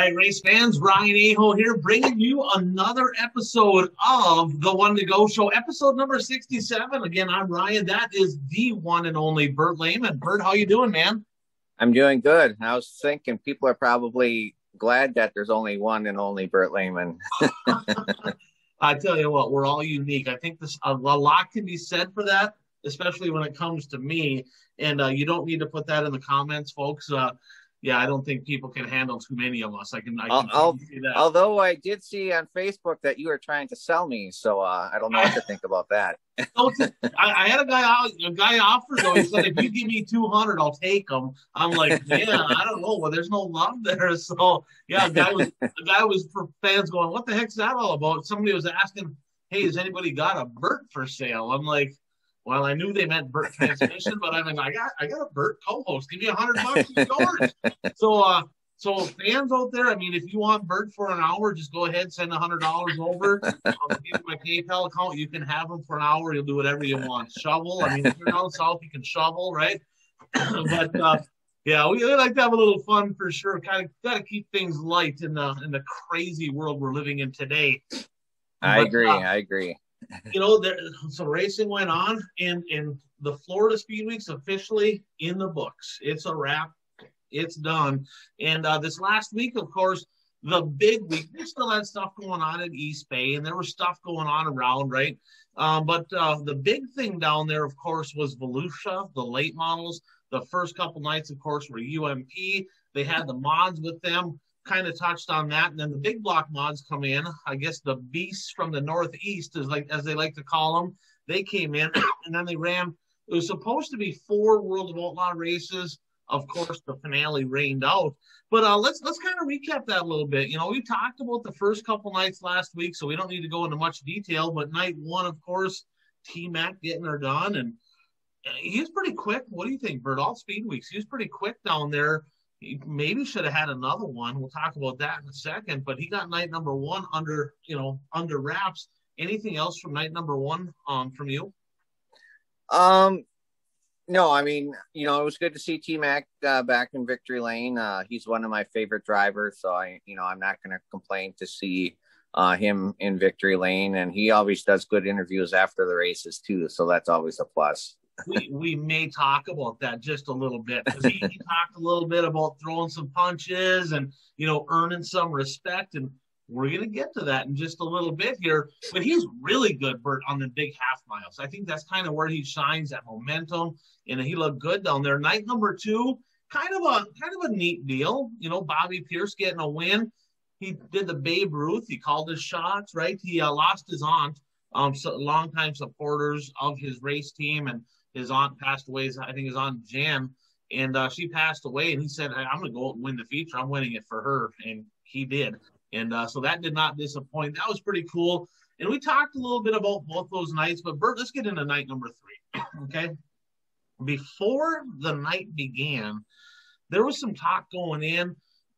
right, race fans, Ryan Aho here, bringing you another episode of the One to Go Show, episode number 67. Again, I'm Ryan. That is the one and only Bert Lehman. Bert, how you doing, man? I'm doing good. I was thinking people are probably glad that there's only one and only Bert Lehman. I tell you what, we're all unique. I think a lot can be said for that, especially when it comes to me. And you don't need to put that in the comments, folks. Yeah, I don't think people can handle too many of us. I can see that. Although I did see on Facebook that you were trying to sell me, so I don't know what to think about that. I had a guy offered though. He said, if you give me 200, I'll take them. I'm like, yeah, I don't know. Well, there's no love there. So yeah, a guy was for fans going, what the heck's that all about? Somebody was asking, hey, has anybody got a Bert for sale? I'm like, well, I knew they meant Bert Transmission, but I mean, I got a Bert co-host. Give me $100, it's yours. So fans out there, I mean, if you want Bert for an hour, just go ahead, send $100 over. I'll give you my PayPal account. You can have him for an hour. You'll do whatever you want. Shovel. I mean, if you're down south, you can shovel, right? But yeah, we like to have a little fun for sure. Kind of got to keep things light in the crazy world we're living in today. I agree. You know, some racing went on, and the Florida Speed Week's officially in the books. It's a wrap. It's done. And this last week, of course, the big week, they still had stuff going on at East Bay, and there was stuff going on around, right? But the big thing down there, of course, was Volusia, the late models. The first couple nights, of course, were UMP. They had the mods with them. Kind of touched on that, and then the big block mods come in. I guess the beasts from the Northeast, as they like to call them, they came in, and then they ran. It was supposed to be 4 World of Outlaw races. Of course, the finale rained out. But let's kind of recap that a little bit. You know, we talked about the first couple nights last week, so we don't need to go into much detail. But night one, of course, T-Mac getting her done, and he was pretty quick. What do you think, Bert? All Speed Weeks, he was pretty quick down there. He maybe should have had another one. We'll talk about that in a second. But he got night number one under wraps. Anything else from night number one from you? No, I mean, it was good to see T-Mac back in victory lane. He's one of my favorite drivers, so I'm not going to complain to see him in victory lane. And he always does good interviews after the races too, so that's always a plus. We may talk about that just a little bit, because he talked a little bit about throwing some punches and, earning some respect. And we're going to get to that in just a little bit here. But he's really good, Bert, on the big half miles. I think that's kind of where he shines, that momentum, and he looked good down there. Night number 2, kind of a neat deal. Bobby Pierce getting a win. He did the Babe Ruth. He called his shots, right? He lost his aunt, longtime supporters of his race team, and his aunt passed away. I think his aunt Jan, and she passed away. And he said, hey, I'm going to go out and win the feature. I'm winning it for her, and he did. And so that did not disappoint. That was pretty cool. And we talked a little bit about both those nights. But Bert, let's get into night number 3. Okay. Before the night began, there was some talk going in.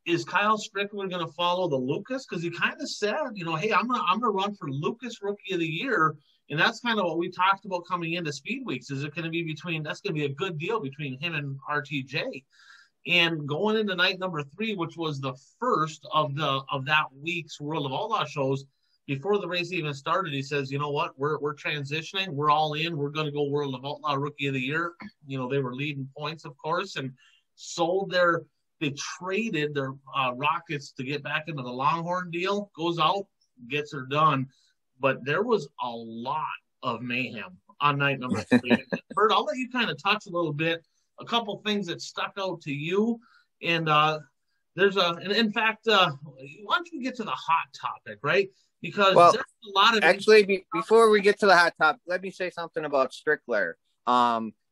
Is Kyle Strickler going to follow the Lucas? Because he kind of said, hey, I'm gonna run for Lucas Rookie of the Year. And that's kind of what we talked about coming into Speed Weeks. Is it going to be that's going to be a good deal between him and RTJ. And going into night number 3, which was the first of that week's World of Outlaw shows, before the race even started, he says, you know what, we're transitioning, we're all in, we're going to go World of Outlaw Rookie of the Year. They were leading points, of course, and they traded their rockets to get back into the Longhorn deal. Goes out, gets her done. But there was a lot of mayhem on night number 3. Bert, I'll let you kind of touch a little bit, a couple things that stuck out to you. And in fact, why don't you get to the hot topic, right? Because there's a lot of... Actually, before we get to the hot topic, let me say something about Strickler.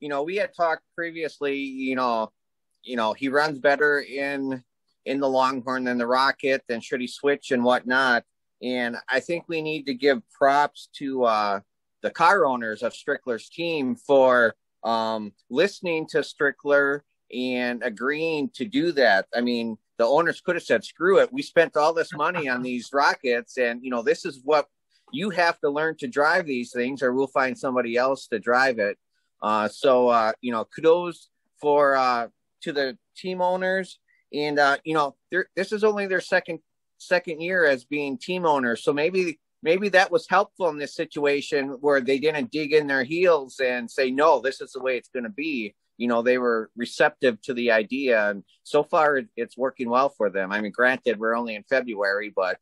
We had talked previously, he runs better in the Longhorn than the Rocket, and should he switch and whatnot. And I think we need to give props to the car owners of Strickler's team for listening to Strickler and agreeing to do that. I mean, the owners could have said, screw it. We spent all this money on these rockets, and, this is what you have to learn to drive these things, or we'll find somebody else to drive it. So kudos to the team owners And this is only their second year as being team owners, so maybe that was helpful in this situation where they didn't dig in their heels and say, no, this is the way it's going to be. They were receptive to the idea, and so far it's working well for them. I mean, granted, we're only in February, but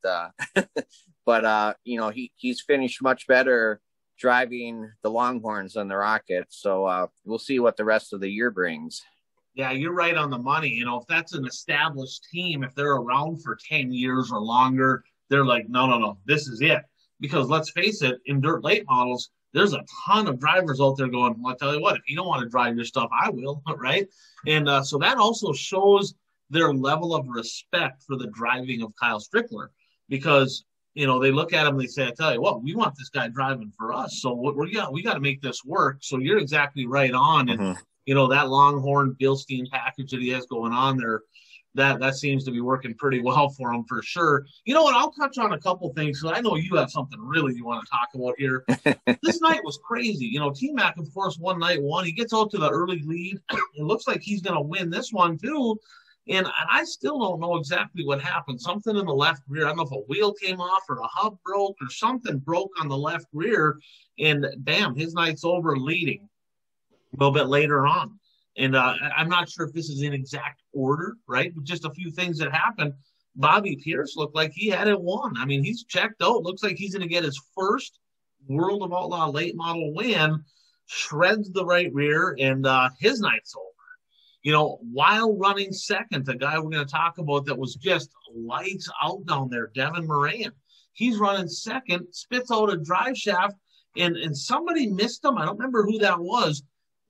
he's finished much better driving the Longhorns than the Rockets. So we'll see what the rest of the year brings. Yeah, you're right on the money. If that's an established team, if they're around for 10 years or longer, they're like, no, this is it. Because let's face it, in dirt late models, there's a ton of drivers out there going, well, I'll tell you what, if you don't want to drive your stuff, I will, right? And so that also shows their level of respect for the driving of Kyle Strickler, because, they look at him, they say, I tell you what, we want this guy driving for us. So we got to make this work. So you're exactly right on. And, that Longhorn Bilstein package that he has going on there, that seems to be working pretty well for him for sure. You know what? I'll touch on a couple things, because I know you have something really you want to talk about here. This night was crazy. T-Mac, of course, won night one. He gets out to the early lead. It looks like he's going to win this one too. And I still don't know exactly what happened. Something in the left rear. I don't know if a wheel came off or a hub broke or something broke on the left rear. And bam, his night's over leading a little bit later on. And I'm not sure if this is in exact order, right? But just a few things that happened. Bobby Pierce looked like he had it won. I mean, he's checked out. Looks like he's going to get his first World of Outlaw late model win. Shreds the right rear, and his night's over. While running second, the guy we're going to talk about that was just lights out down there, Devin Moran. He's running second, spits out a drive shaft, and somebody missed him. I don't remember who that was.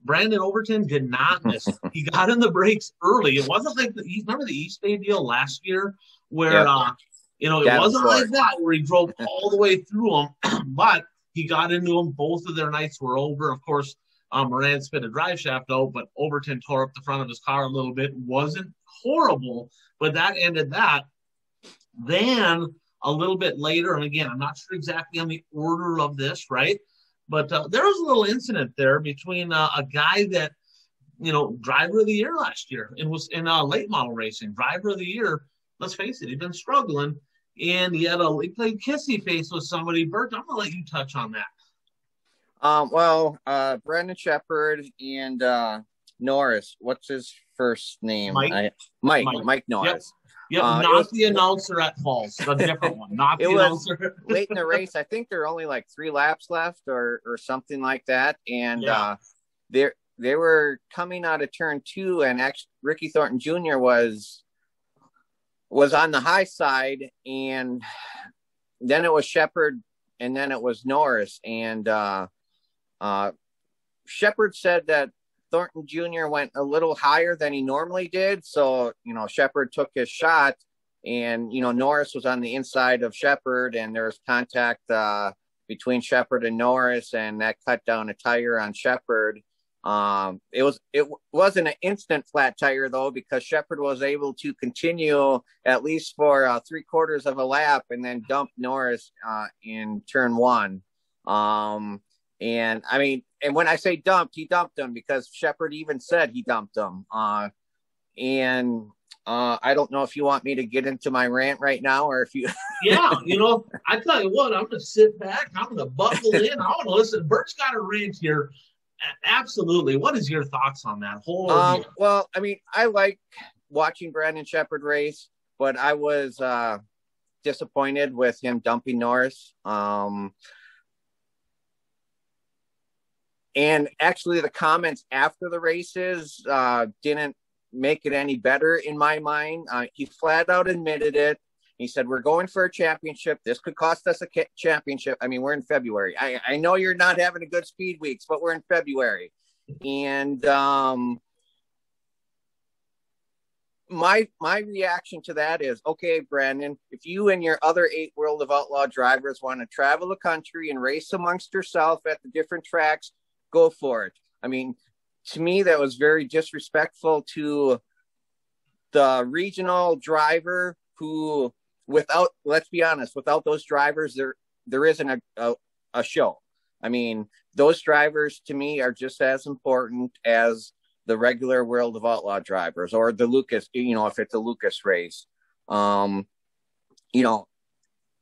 Brandon Overton did not miss. He got in the brakes early. It wasn't like remember the East Bay deal last year where, it wasn't like that where he drove all the way through them, but he got into them. Both of their nights were over. Of course, Moran spit a drive shaft out, but Overton tore up the front of his car a little bit. Wasn't horrible, but that ended that. Then a little bit later, and again, I'm not sure exactly on the order of this, right? But there was a little incident there between a guy that, driver of the year last year and was in late model racing. Driver of the year, let's face it, he'd been struggling, and he played kissy face with somebody. Bert, I'm going to let you touch on that. Brandon Shepard and Norris, what's his first name? Mike Norris. Yep, not the announcer at Falls, the different one. Not the announcer. Late in the race, I think there are only like 3 laps left or something like that. And they were coming out of turn 2, and actually Ricky Thornton Jr. was on the high side, and then it was Shepard, and then it was Norris. And Shepard said that Thornton Jr. went a little higher than he normally did. So, Shepard took his shot, and, Norris was on the inside of Shepard, and there was contact between Shepard and Norris, and that cut down a tire on Shepard. It wasn't an instant flat tire though, because Shepard was able to continue at least for 3/4 of a lap and then dump Norris in turn 1. And I mean, and when I say dumped, he dumped him because Shepard even said he dumped him. I don't know if you want me to get into my rant right now, or if you. Yeah, I tell you what, I'm going to sit back. I'm going to buckle in. I want to listen. Bert's got a rant here. Absolutely. What is your thoughts on that whole? Well, I mean, I like watching Brandon Shepard race, but I was disappointed with him dumping Norris. And actually, the comments after the races didn't make it any better in my mind. He flat out admitted it. He said, we're going for a championship. This could cost us a championship. I mean, we're in February. I know you're not having a good speed weeks, but we're in February. And my reaction to that is, okay, Brandon, if you and your other 8 World of Outlaw drivers want to travel the country and race amongst yourself at the different tracks, go for it. I mean, to me, that was very disrespectful to the regional driver who, let's be honest, without those drivers, there isn't a show. I mean, those drivers to me are just as important as the regular World of Outlaw drivers or the Lucas, if it's a Lucas race.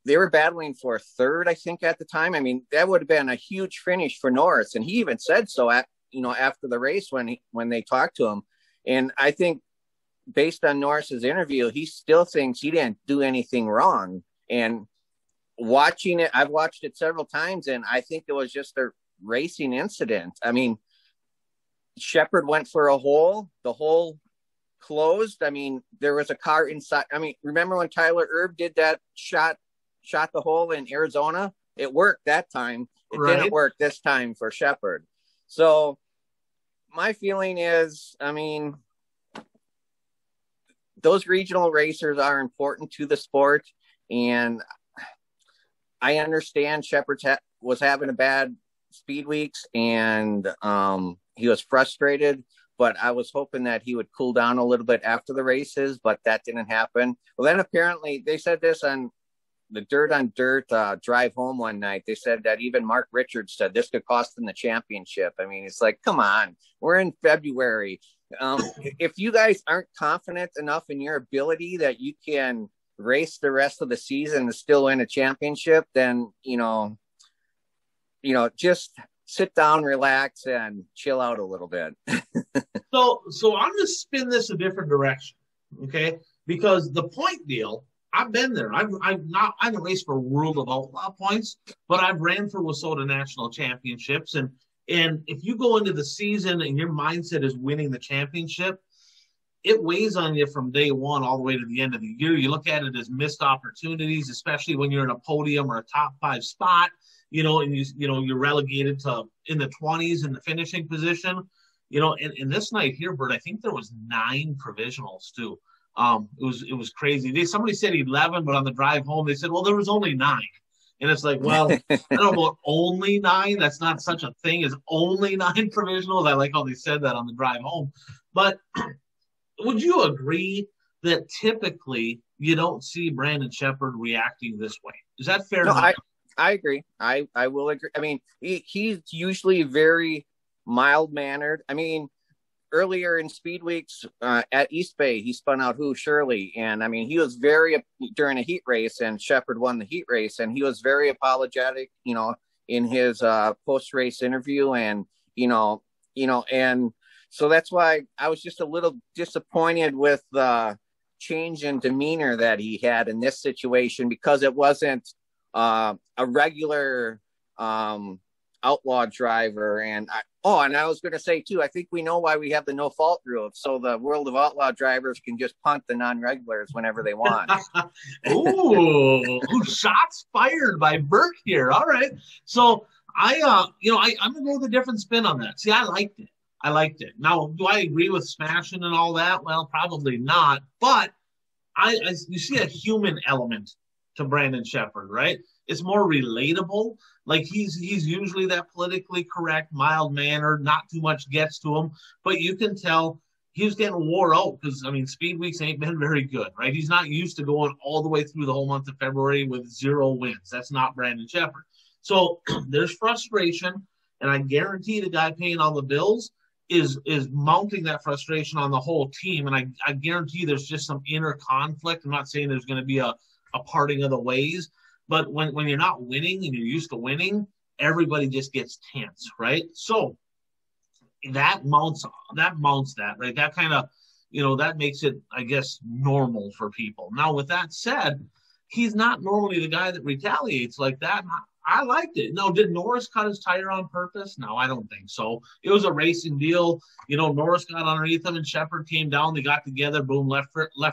They were battling for third, I think, at the time. I mean, that would have been a huge finish for Norris. And he even said so after the race when they talked to him. And I think based on Norris's interview, he still thinks he didn't do anything wrong. And watching it, I've watched it several times, and I think it was just a racing incident. I mean, Shepard went for a hole. The hole closed. I mean, there was a car inside. I mean, remember when Tyler Erb did that shot the hole in Arizona? It worked that time. It didn't work this time for Shepard. So my feeling is, I mean, those regional racers are important to the sport. And I understand Shepard was having a bad speed weeks and he was frustrated, but I was hoping that he would cool down a little bit after the races, but that didn't happen. Well, then apparently they said this on the Dirt on Dirt drive home one night. They said that even Mark Richards said this could cost them the championship. I mean, it's like, come on, we're in February. If you guys aren't confident enough in your ability that you can race the rest of the season and still win a championship, then, just sit down, relax, and chill out a little bit. So I'm going to spin this a different direction, okay? Because the point deal, I've been there. I haven't raced for World of Outlaw points, but I've ran for WISSOTA National Championships. And if you go into the season and your mindset is winning the championship, it weighs on you from day one all the way to the end of the year. You look at it as missed opportunities, especially when you're in a podium or a top 5 spot, and you're relegated to in the 20s in the finishing position. And this night here, Bert, I think there was 9 provisionals too. It was crazy. Somebody said 11, but on the drive home they said, well, there was only 9. And it's like, well, I don't know about only 9. That's not such a thing as only 9 provisionals. I like how they said that on the drive home. But would you agree that typically you don't see Brandon Shepard reacting this way? Is that fair? No, I agree. I will agree. I mean, he's usually very mild-mannered. I mean, earlier in Speed Weeks at East Bay, he spun out Shirley. And, I mean, he was during a heat race, and Shepard won the heat race, and he was very apologetic, in his post-race interview. And, and so that's why I was just a little disappointed with the change in demeanor that he had in this situation, because it wasn't a regular outlaw driver. And I was going to say too, I think we know why we have the no fault rule, so the World of Outlaw drivers can just punt the non-regulars whenever they want. Ooh, shots fired by Bert here. All right. So I'm going to go with a different spin on that. See, I liked it. Now, do I agree with smashing and all that? Well, probably not. But you see a human element to Brandon Shepard, right? It's more relatable. Like he's usually that politically correct, mild-mannered, not too much gets to him. But you can tell he was getting wore out because, I mean, Speed Weeks ain't been very good, right? He's not used to going all the way through the whole month of February with 0 wins. That's not Brandon Shepard. So there's frustration, and I guarantee the guy paying all the bills is mounting that frustration on the whole team. And I guarantee there's just some inner conflict. I'm not saying there's going to be a parting of the ways, but when you're not winning and you're used to winning, everybody just gets tense, right? So that mounts that, right? That kind of, that makes it, I guess, normal for people. Now, with that said, he's not normally the guy that retaliates like that. I liked it. No, did Norris cut his tire on purpose? No, I don't think so. It was a racing deal. Norris got underneath him and Shepard came down. They got together, boom, left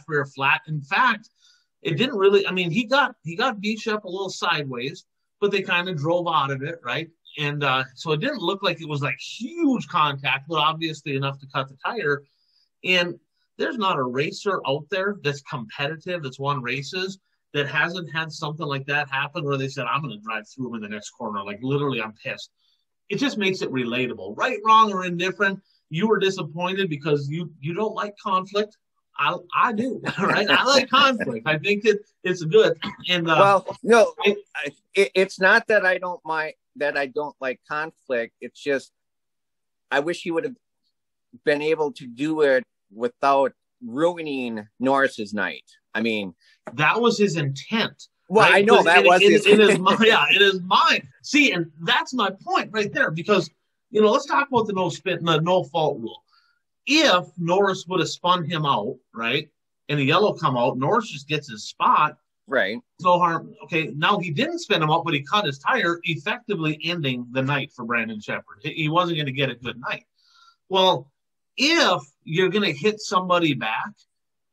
rear flat. In fact, it didn't really, I mean, he got B-Shep a little sideways, but they kind of drove out of it, right? And so it didn't look like it was like huge contact, but obviously enough to cut the tire. And there's not a racer out there that's competitive, that's won races, that hasn't had something like that happen where they said, I'm going to drive through him in the next corner. Like, literally, I'm pissed. It just makes it relatable. Right, wrong, or indifferent, you were disappointed because you don't like conflict. I do, right? I like conflict. I think it's good. And no, it's not that I don't like conflict. It's just I wish he would have been able to do it without ruining Norris's night. I mean, that was his intent. Well, right? I know that was his mind. Yeah, in his mind. See, and that's my point right there, because let's talk about the no fault rule. If Norris would have spun him out, right, and the yellow come out, Norris just gets his spot. Right. No harm. Okay, now he didn't spin him out, but he cut his tire, effectively ending the night for Brandon Sheppard. He wasn't going to get a good night. Well, if you're going to hit somebody back,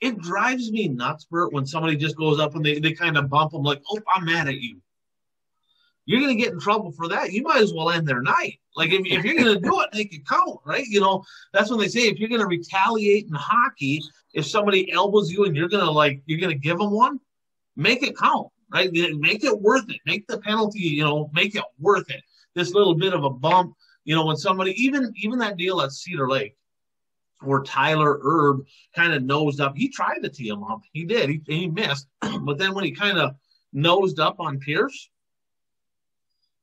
it drives me nuts, Bert, when somebody just goes up and they kind of bump them like, oh, I'm mad at you. You're going to get in trouble for that. You might as well end their night. Like, if you're going to do it, make it count, right? That's when they say if you're going to retaliate in hockey, if somebody elbows you and you're going to give them one, make it count, right? Make it worth it. Make the penalty, make it worth it. This little bit of a bump, when somebody, even that deal at Cedar Lake, where Tyler Erb kind of nosed up. He tried to tee him up. He did. He missed. But then when he kind of nosed up on Pierce,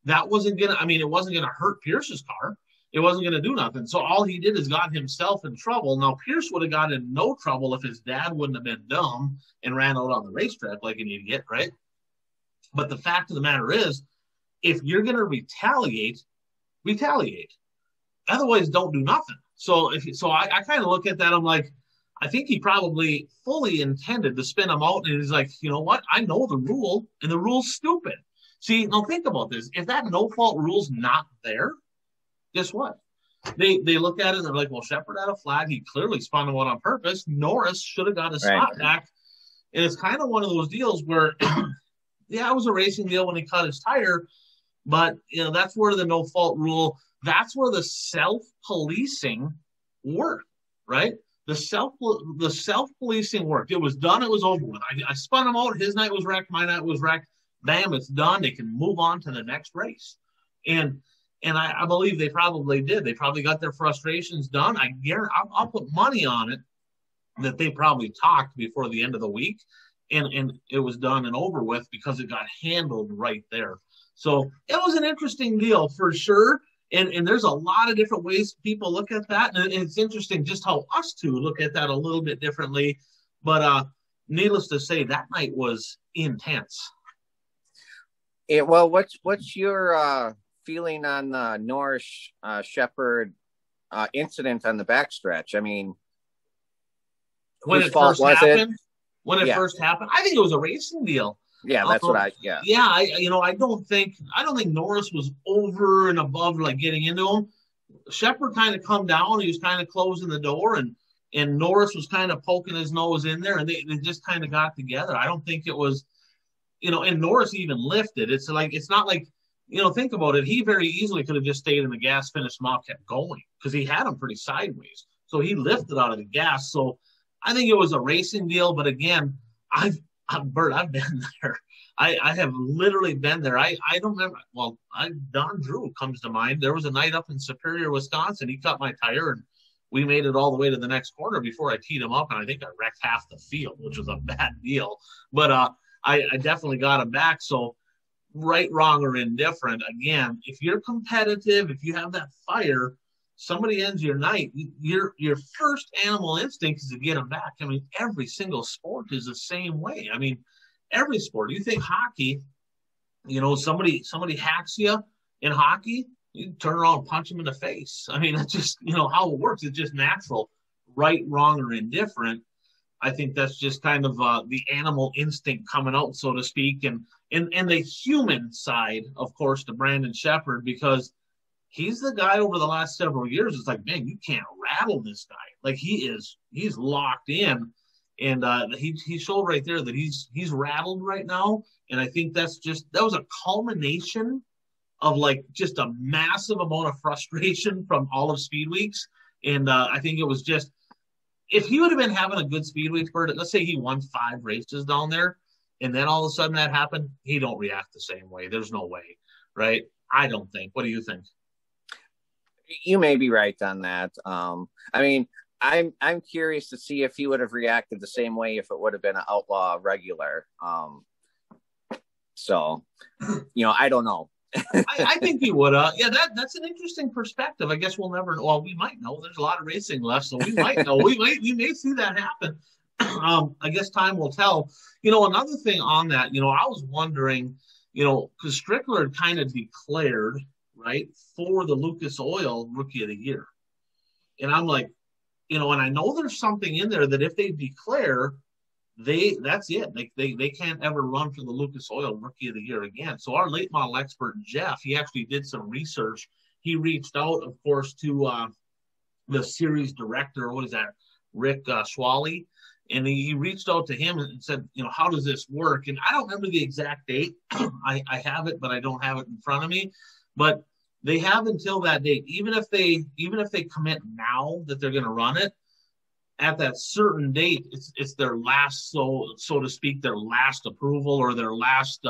that wasn't going to, it wasn't going to hurt Pierce's car. It wasn't going to do nothing. So all he did is got himself in trouble. Now, Pierce would have got in no trouble if his dad wouldn't have been dumb and ran out on the racetrack like an idiot, right? But the fact of the matter is, if you're going to retaliate. Otherwise, don't do nothing. So I kind of look at that. I'm like, I think he probably fully intended to spin him out. And he's like, you know what? I know the rule, and the rule's stupid. See, now think about this. If that no fault rule's not there, guess what? They look at it and they're like, well, Sheppard had a flag. He clearly spun him out on purpose. Norris should have got his spot back. And it's kind of one of those deals where, yeah, it was a racing deal when he cut his tire. But, that's where the no fault rule, that's where the self-policing worked, right? The self-policing worked. It was done. It was over with. I spun him out. His night was wrecked. My night was wrecked. Bam, it's done. They can move on to the next race. And I believe they probably did. They probably got their frustrations done. I'll put money on it that they probably talked before the end of the week, and it was done and over with because it got handled right there. So it was an interesting deal for sure. And there's a lot of different ways people look at that. And it's interesting just how us two look at that a little bit differently. But needless to say, that night was intense. Yeah, well, what's your feeling on the Norris Sheppard incident on the backstretch? When it first happened, I think it was a racing deal. Yeah, that's what I. Yeah. Yeah, I don't think Norris was over and above like getting into him. Sheppard kind of come down. He was kind of closing the door, and Norris was kind of poking his nose in there, and they just kind of got together. I don't think it was, and Norris even lifted. It's not like, think about it. He very easily could have just stayed in the gas, finished him off, kept going because he had him pretty sideways. So he lifted out of the gas. So I think it was a racing deal. But again, Bert, I've been there. I have literally been there. I don't remember. Well, Don Drew comes to mind. There was a night up in Superior, Wisconsin. He cut my tire, and we made it all the way to the next corner before I teed him up, and I think I wrecked half the field, which was a bad deal. But I definitely got him back. So right, wrong, or indifferent, again, if you're competitive, if you have that fire, somebody ends your night, your first animal instinct is to get them back. Every single sport is the same way. Every sport. You think hockey, somebody hacks you in hockey, you turn around and punch them in the face. That's just, how it works. It's just natural. Right, wrong, or indifferent. I think that's just kind of the animal instinct coming out, so to speak. And the human side, of course, to Brandon Sheppard, because he's the guy over the last several years. It's like, man, you can't rattle this guy. Like he's locked in. And he showed right there that he's rattled right now. And I think that was a culmination of just a massive amount of frustration from all of Speed Weeks. And I think it was just, if he would have been having a good Speed Week, let's say he won 5 races down there, and then all of a sudden that happened, he don't react the same way. There's no way, right? I don't think. What do you think? You may be right on that. I'm curious to see if he would have reacted the same way if it would have been an outlaw regular. I don't know. I think he would. Yeah, that's an interesting perspective. I guess we'll never. Well, we might know. There's a lot of racing left, so we might know. We may see that happen. I guess time will tell. Another thing on that. I was wondering. Because Strickler had kind of declared right for the Lucas Oil Rookie of the Year, and I'm like, and I know there's something in there that if they declare, that's it. They can't ever run for the Lucas Oil Rookie of the Year again. So our late model expert Jeff, he actually did some research. He reached out, of course, to the series director. What is that, Rick Schwally? And he reached out to him and said, how does this work? And I don't remember the exact date. I have it, but I don't have it in front of me. But they have until that date. Even if they commit now that they're going to run it, at that certain date, it's their last, so to speak, their last approval or their last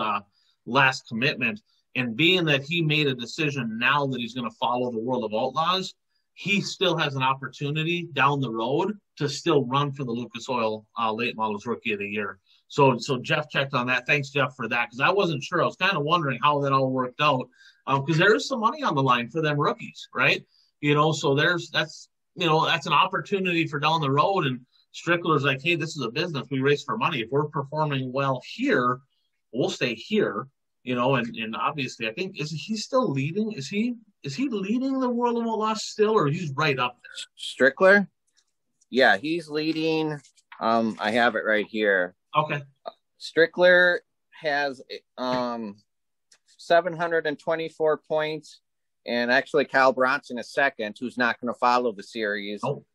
commitment. And being that he made a decision now that he's going to follow the World of Outlaws, he still has an opportunity down the road to still run for the Lucas Oil Late Models Rookie of the Year. So Jeff checked on that. Thanks, Jeff, for that, because I wasn't sure. I was kind of wondering how that all worked out, because there is some money on the line for them rookies, right? So that's an opportunity for down the road. And Strickler's like, hey, this is a business. We race for money. If we're performing well here, we'll stay here. And obviously, I think, is he still leading? Is he leading the World of Outlaws still, or he's right up there? Strickler? Yeah, he's leading. I have it right here. Okay. Strickler has 724 points, and actually Kyle Bronson is second, who's not going to follow the series. Oh.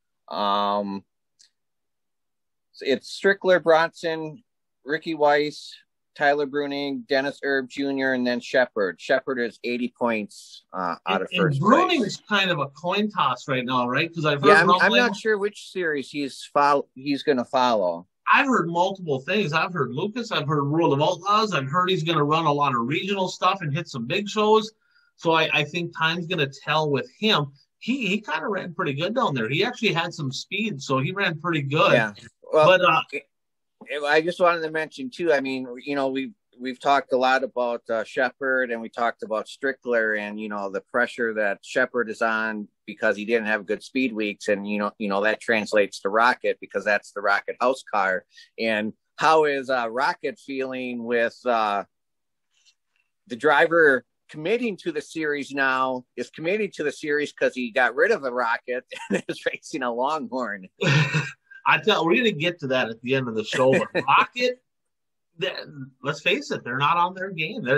It's Strickler, Bronson, Ricky Weiss, Tyler Bruning, Dennis Erb Jr., and then Shepard. Shepard is 80 points out of first place. Bruning's kind of a coin toss right now, right? Because I've heard. Yeah, I'm not sure which series he's going to follow. I've heard multiple things. I've heard Lucas. I've heard World of Outlaws. I've heard he's going to run a lot of regional stuff and hit some big shows. So I think time's going to tell with him. He kind of ran pretty good down there. He actually had some speed, so he ran pretty good. Yeah. Well, but I just wanted to mention too. I mean, we've talked a lot about Shepard, and we talked about Strickler, and the pressure that Shepard is on because he didn't have good speed weeks, and that translates to Rocket because that's the Rocket house car. And how is Rocket feeling with the driver committing to the series now? Is committing to the series because he got rid of a Rocket and is racing a Longhorn. We're going to get to that at the end of the show. But Rocket, let's face it, they're not on their game.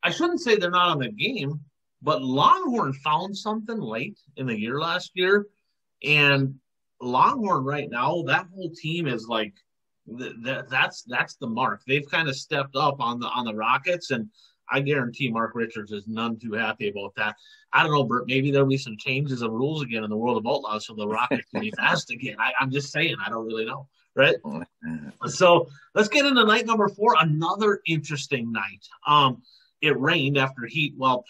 I shouldn't say they're not on their game, but Longhorn found something late in the year last year. And Longhorn right now, that whole team is like, that's the mark. They've kind of stepped up on the Rockets, and I guarantee Mark Richards is none too happy about that. I don't know, Bert, maybe there'll be some changes of rules again in the World of Outlaws so the Rockets can be fast again. I'm just saying, I don't really know, right? So let's get into night number 4, another interesting night. It rained after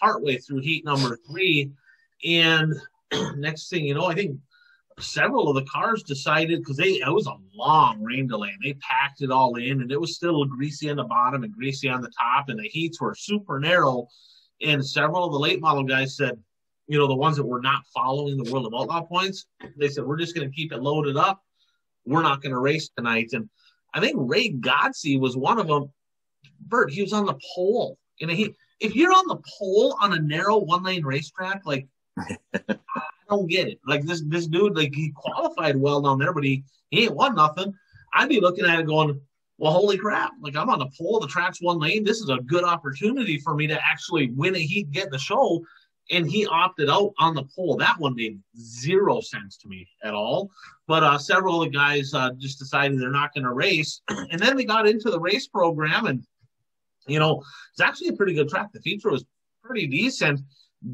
partway through heat number 3, and next thing you know, I think several of the cars decided, because it was a long rain delay, and they packed it all in, and it was still greasy on the bottom and greasy on the top, and the heats were super narrow. And several of the late model guys said, the ones that were not following the World of Outlaw points, they said, we're just going to keep it loaded up. We're not going to race tonight. And I think Ray Godsey was one of them. Bert, he was on the pole. And if you're on the pole on a narrow one-lane racetrack, like, I don't get it. Like this dude, like, he qualified well down there, but he ain't won nothing. I'd be looking at it going, well, holy crap. Like, I'm on the pole, the track's one lane. This is a good opportunity for me to actually win a heat, get the show. And he opted out on the pole. That one made zero sense to me at all. But several of the guys just decided they're not going to race. And then they got into the race program, and, it's actually a pretty good track. The feature was pretty decent.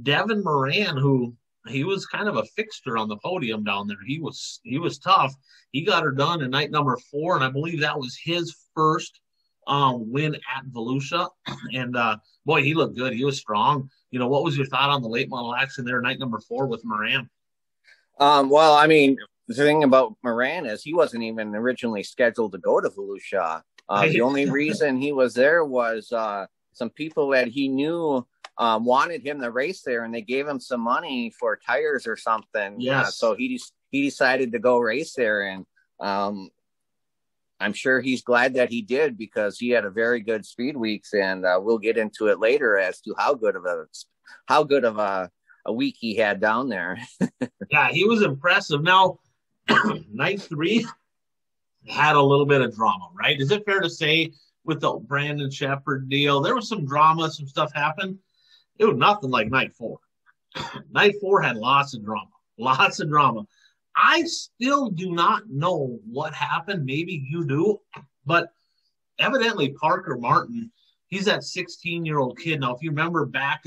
Devin Moran, who he was kind of a fixture on the podium down there. He was tough. He got her done in night number 4, and I believe that was his first win at Volusia. And boy, he looked good. He was strong. What was your thought on the late model action there, night number 4 with Moran? Well, I mean, the thing about Moran is he wasn't even originally scheduled to go to Volusia. The only reason he was there was some people that he knew wanted him to race there, and they gave him some money for tires or something. Yes. So he decided to go race there, and I'm sure he's glad that he did, because he had a very good speed weeks, and we'll get into it later as to how good of a week he had down there. Yeah, he was impressive. Now, night 3 had a little bit of drama, right? Is it fair to say with the Brandon Sheppard deal, there was some drama, some stuff happened? It was nothing like night 4. Night 4 had lots of drama. I still do not know what happened. Maybe you do, but evidently Parker Martin, he's that 16-year-old kid. Now, if you remember back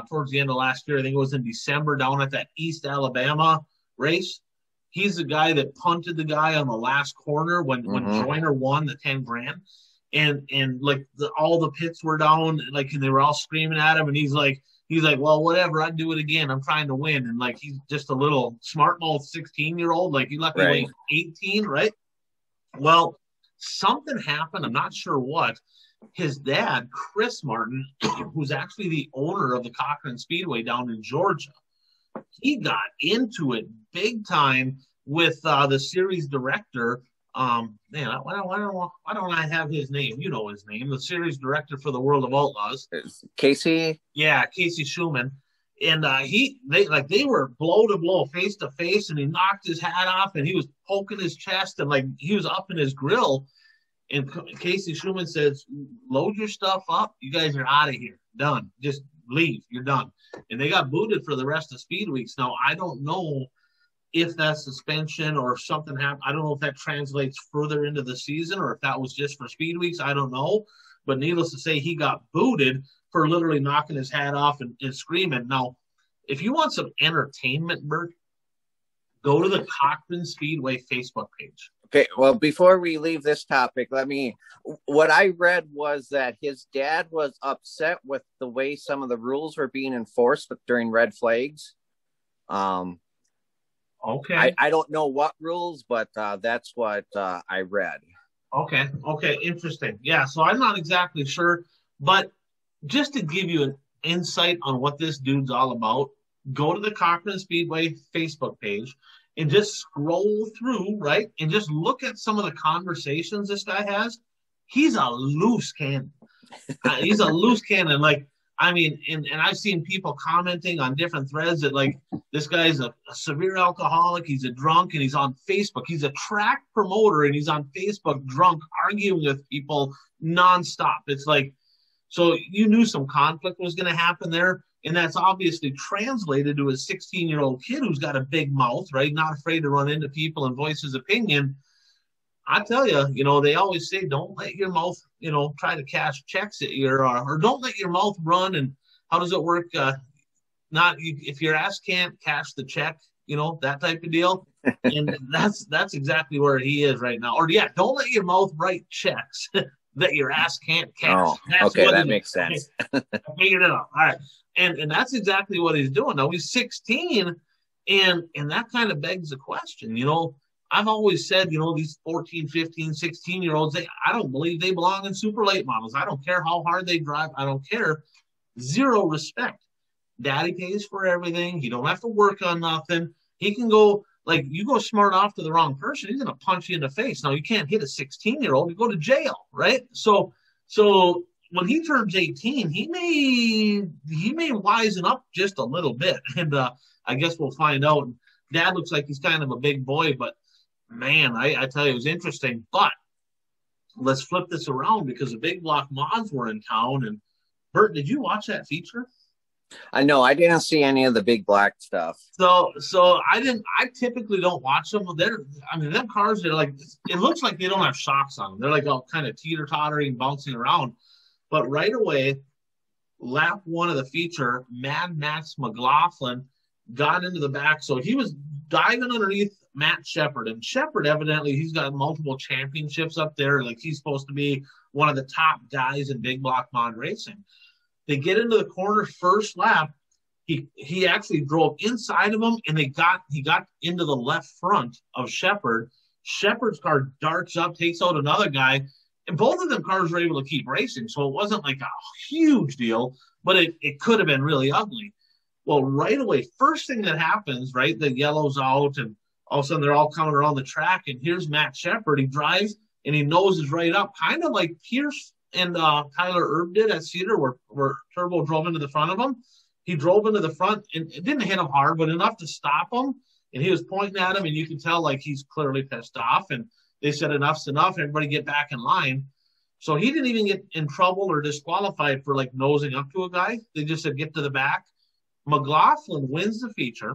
towards the end of last year, I think it was in December down at that East Alabama race, he's the guy that punted the guy on the last corner when Joyner won the 10 grand. And like all the pits were down, like, and they were all screaming at him. And he's like, well, whatever, I'd do it again. I'm trying to win. And like, he's just a little smart mouth 16-year-old. Like, he left me weighing 18, right? Well, something happened. I'm not sure what. His dad, Chris Martin, who's actually the owner of the Cochran Speedway down in Georgia, he got into it big time with the series director. Why don't I have his name? You know his name, the series director for the World of Outlaws. Casey? Yeah, Casey Schumann. And they were blow to blow, face to face, and he knocked his hat off, and he was poking his chest, and like he was up in his grill. And Casey Schumann says, load your stuff up. You guys are out of here. Done. Just leave. You're done. And they got booted for the rest of Speed Weeks. Now, I don't know if that's suspension or something happened. I don't know if that translates further into the season or if that was just for Speed Weeks. I don't know. But needless to say, he got booted for literally knocking his hat off and screaming. Now, if you want some entertainment, Bert, go to the Cochran Speedway Facebook page. Okay, well, before we leave this topic, what I read was that his dad was upset with the way some of the rules were being enforced during red flags. Okay. I don't know what rules, but that's what I read. Okay, interesting. Yeah, so I'm not exactly sure, but just to give you an insight on what this dude's all about, go to the Cochran Speedway Facebook page and just scroll through, right? And just look at some of the conversations this guy has. He's a loose cannon. He's a loose cannon. Like, I mean, and I've seen people commenting on different threads that, like, this guy's a severe alcoholic, he's a drunk, and he's on Facebook. He's a track promoter, and he's on Facebook drunk, arguing with people nonstop. It's like, so you knew some conflict was going to happen there, and that's obviously translated to a 16-year-old kid who's got a big mouth, right? Not afraid to run into people and voice his opinion. I tell you, they always say, don't let your mouth, try to cash checks at you, or don't let your mouth run. And how does it work? If your ass can't cash the check, that type of deal. And that's exactly where he is right now. Or yeah, don't let your mouth write checks that your ass can't cash. Oh, okay, that makes sense. I figured it out. All right. And that's exactly what he's doing. Now he's 16, and that kind of begs the question, I've always said, these 14, 15, 16-year-olds, I don't believe they belong in super late models. I don't care how hard they drive. I don't care. Zero respect. Daddy pays for everything. You don't have to work on nothing. He can go, like, you go smart off to the wrong person, he's going to punch you in the face. Now, you can't hit a 16-year-old. You go to jail, right? So when he turns 18, he may wisen up just a little bit. And I guess we'll find out. Dad looks like he's kind of a big boy, but man, I tell you, it was interesting. But let's flip this around, because the big block mods were in town. And Bert, did you watch that feature? I know I didn't see any of the big black stuff. So I didn't. I typically don't watch them. Them cars are like, it looks like they don't have shocks on them. They're like all kind of teeter-tottering, bouncing around. But right away, lap one of the feature, Mad Max McLaughlin got into the back. So he was diving underneath Matt Sheppard. And Sheppard, evidently, he's got multiple championships up there. Like, he's supposed to be one of the top guys in big block mod racing. They get into the corner first lap. He actually drove inside of him, and he got into the left front of Sheppard. Sheppard's car darts up, takes out another guy, and both of them cars were able to keep racing. So it wasn't like a huge deal, but it could have been really ugly. Well, right away, first thing that happens, right, the yellow's out, and all of a sudden they're all coming around the track, and here's Matt Shepard. He drives, and he noses right up, kind of like Pierce and Tyler Erb did at Cedar, where Turbo drove into the front of him. He drove into the front, and it didn't hit him hard, but enough to stop him. And he was pointing at him, and you can tell like he's clearly pissed off. And they said enough's enough. Everybody get back in line. So he didn't even get in trouble or disqualified for like nosing up to a guy. They just said get to the back. McLaughlin wins the feature.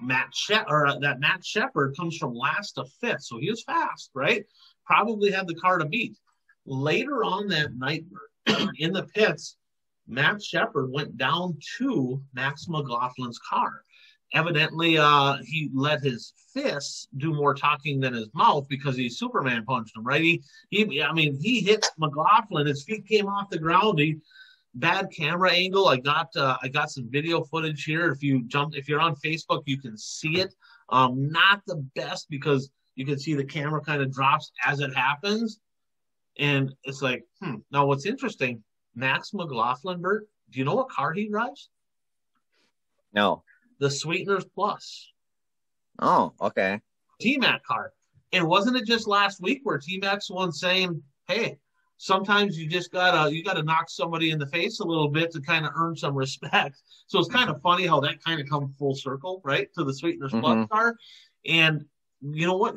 Matt Shepard comes from last to fifth, so he was fast, right? Probably had the car to beat. Later on that night, in the pits, Matt Shepard went down to Max McLaughlin's car. Evidently, he let his fists do more talking than his mouth because he Superman punched him, right? He hit McLaughlin. His feet came off the ground. Bad camera angle. I got some video footage here. If you're on Facebook, you can see it. Not the best because you can see the camera kind of drops as it happens. And it's like, Now what's interesting, Max McLaughlin, Bert, do you know what car he drives? No. The Sweeteners Plus. Oh, okay. T-Mac car. And wasn't it just last week where T-Mac's one saying, hey, sometimes you just gotta knock somebody in the face a little bit to kind of earn some respect. So it's kind of funny how that kind of comes full circle, right, to the Sweeteners Plus car. And you know what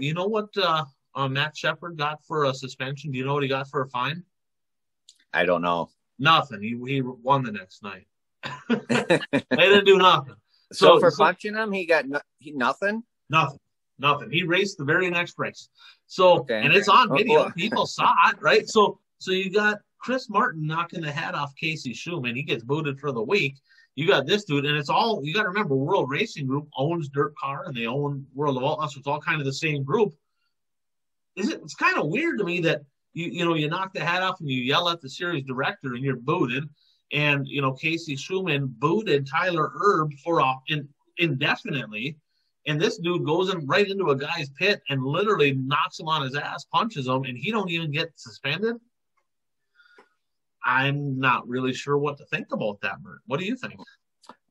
Matt Shepard got for a suspension? Do you know what he got for a fine? I don't know. Nothing. He won the next night. They didn't do nothing. So for punching him, he got nothing? Nothing. He raced the very next race. So, and it's on video. People saw it, right? So you got Chris Martin knocking the hat off Casey Schumann. He gets booted for the week. You got this dude, and it's all, you got to remember, World Racing Group owns Dirt Car, and they own World of Outlaws, so it's all kind of the same group. It's kind of weird to me that you knock the hat off and you yell at the series director and you're booted. And, Casey Schumann booted Tyler Erb for indefinitely. And this dude goes right into a guy's pit and literally knocks him on his ass, punches him, and he don't even get suspended. I'm not really sure what to think about that, Bert. What do you think?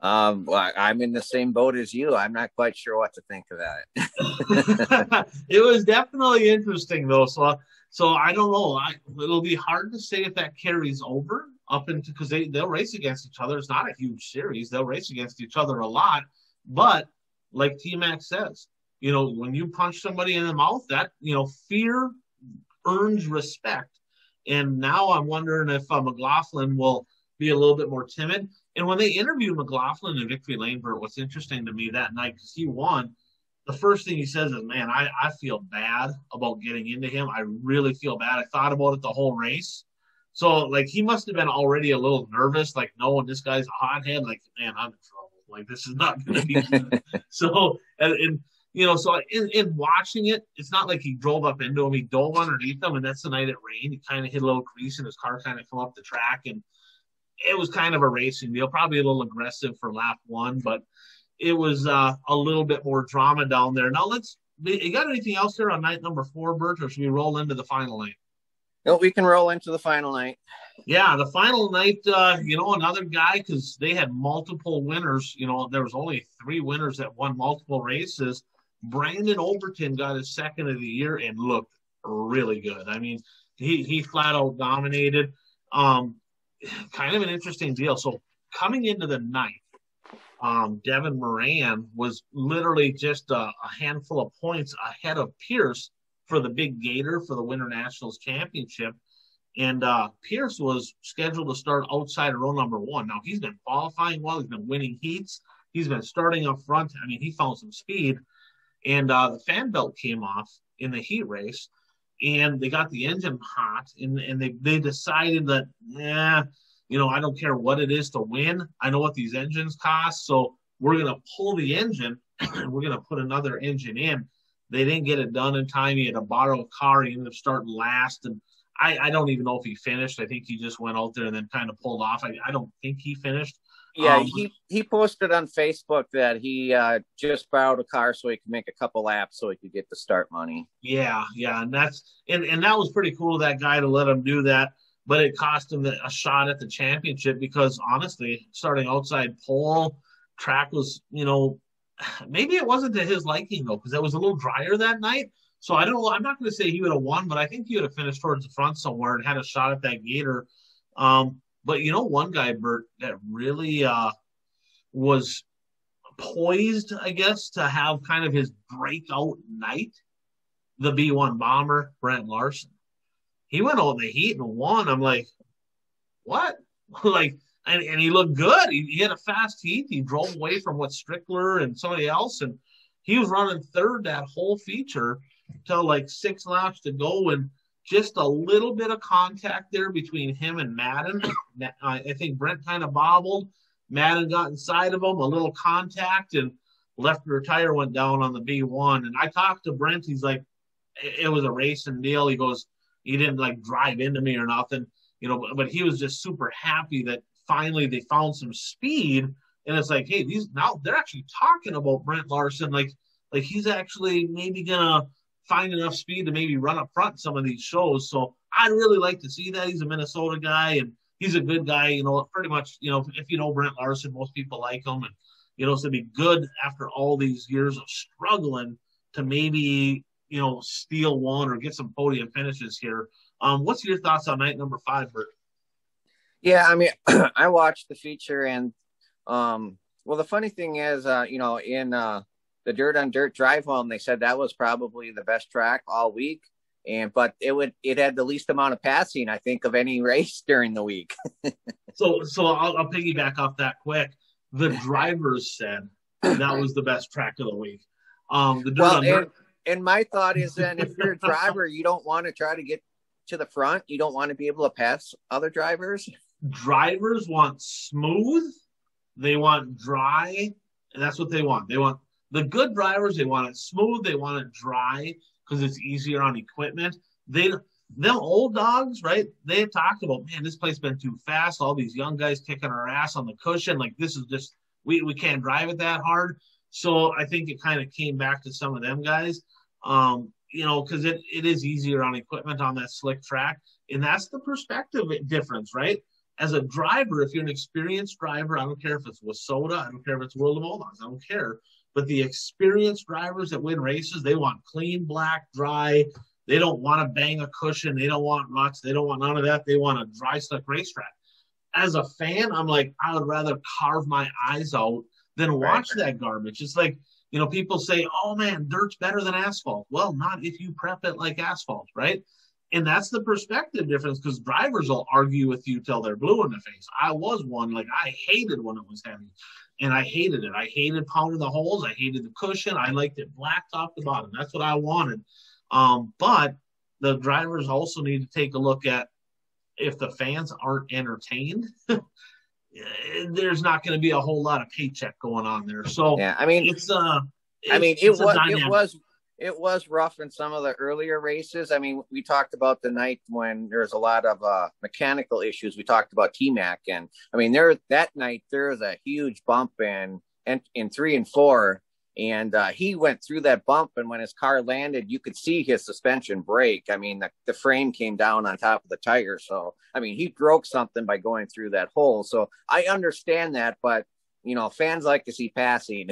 Well, I'm in the same boat as you. I'm not quite sure what to think of that. It was definitely interesting, though. So I don't know. It'll be hard to say if that carries over up into, because they'll race against each other. It's not a huge series. They'll race against each other a lot. But like T-Mac says, when you punch somebody in the mouth, that, fear earns respect. And now I'm wondering if McLaughlin will be a little bit more timid. And when they interviewed McLaughlin in Victory Lane, Bert, what's interesting to me that night, because he won, the first thing he says is, man, I feel bad about getting into him. I really feel bad. I thought about it the whole race. So, like, he must have been already a little nervous, like, knowing this guy's a hothead, like, man, I'm in trouble. Like, this is not going to be good. So, so in watching it, it's not like he drove up into him. He dove underneath him, and that's the night it rained. He kind of hit a little crease, and his car kind of come up the track, and it was kind of a racing deal, probably a little aggressive for lap one, but it was a little bit more drama down there. Now, you got anything else there on night number 4, Bert, or should we roll into the final night? No, we can roll into the final night. Yeah, the final night, another guy, because they had multiple winners. There was only 3 winners that won multiple races. Brandon Overton got his second of the year and looked really good. I mean, he flat out dominated. Kind of an interesting deal. So coming into the night, Devin Moran was literally just a handful of points ahead of Pierce for the big gator for the Winter Nationals Championship. And Pierce was scheduled to start outside of row number 1. Now, he's been qualifying well. He's been winning heats. He's been starting up front. I mean, he found some speed. And the fan belt came off in the heat race, and they got the engine hot, and they decided that, I don't care what it is to win. I know what these engines cost, so we're going to pull the engine, and we're going to put another engine in. They didn't get it done in time. He had to borrow a car. He ended up starting last, and I don't even know if he finished. I think he just went out there and then kind of pulled off. I don't think he finished. Yeah, he posted on Facebook that he just borrowed a car so he could make a couple laps so he could get the start money. Yeah, and that was pretty cool of that guy to let him do that. but it cost him a shot at the championship because honestly, starting outside pole, track was, maybe it wasn't to his liking though, because it was a little drier that night. So I don't know. I'm not going to say he would have won, but I think he would have finished towards the front somewhere and had a shot at that gator. But one guy, Bert, that really was poised, I guess, to have kind of his breakout night, the B1 bomber, Brent Larson. He went out in the heat and won. I'm like, what? Like, and he looked good. He had a fast heat. He drove away from Strickler and somebody else, and he was running third that whole feature till like 6 laps to go, and just a little bit of contact there between him and Madden. I think Brent kind of bobbled. Madden got inside of him, a little contact, and left rear tire went down on the B1. And I talked to Brent. He's like, it was a racing deal. He goes, he didn't like drive into me or nothing, but he was just super happy that finally they found some speed. And it's like, hey, now they're actually talking about Brent Larson. Like he's actually maybe going to find enough speed to maybe run up front in some of these shows. So I'd really like to see that. He's a Minnesota guy and he's a good guy, pretty much, if you know Brent Larson, most people like him. And, so it'd be good after all these years of struggling to maybe, steal one or get some podium finishes here. What's your thoughts on night number 5, Bert? Yeah, I mean, I watched the feature and, well, the funny thing is, in the Dirt on Dirt drive home, they said that was probably the best track all week. But it had the least amount of passing, I think, of any race during the week. So I'll piggyback off that quick. The drivers said that was the best track of the week. And my thought is then if you're a driver, you don't want to try to get to the front. You don't want to be able to pass other drivers. Drivers want smooth. They want dry. And that's what they want. They want the good drivers. They want it smooth. They want it dry because it's easier on equipment. Them old dogs, right? They had talked about, man, this place been too fast. All these young guys kicking our ass on the cushion. Like this is just, we can't drive it that hard. So I think it kind of came back to some of them guys, because it is easier on equipment on that slick track. And that's the perspective difference, right? As a driver, if you're an experienced driver, I don't care if it's Wasota, I don't care if it's World of Bulldogs, I don't care. But the experienced drivers that win races, they want clean, black, dry. They don't want to bang a cushion. They don't want ruts. They don't want none of that. They want a dry, slick racetrack. As a fan, I'm like, I would rather carve my eyes out than watch that garbage. It's like, people say, oh, man, dirt's better than asphalt. Well, not if you prep it like asphalt, right? And that's the perspective difference because drivers will argue with you till they're blue in the face. I was one, like I hated when it was heavy. And I hated it. I hated pounding the holes. I hated the cushion. I liked it black top to bottom. That's what I wanted. But the drivers also need to take a look at if the fans aren't entertained, there's not going to be a whole lot of paycheck going on there. So yeah, I mean, it was rough in some of the earlier races. I mean, we talked about the night when there's a lot of mechanical issues. We talked about T-Mac, and I mean, that night there was a huge bump in 3 and 4, and he went through that bump, and when his car landed, you could see his suspension break. I mean, the frame came down on top of the tire. So, I mean, he broke something by going through that hole. So I understand that, but fans like to see passing.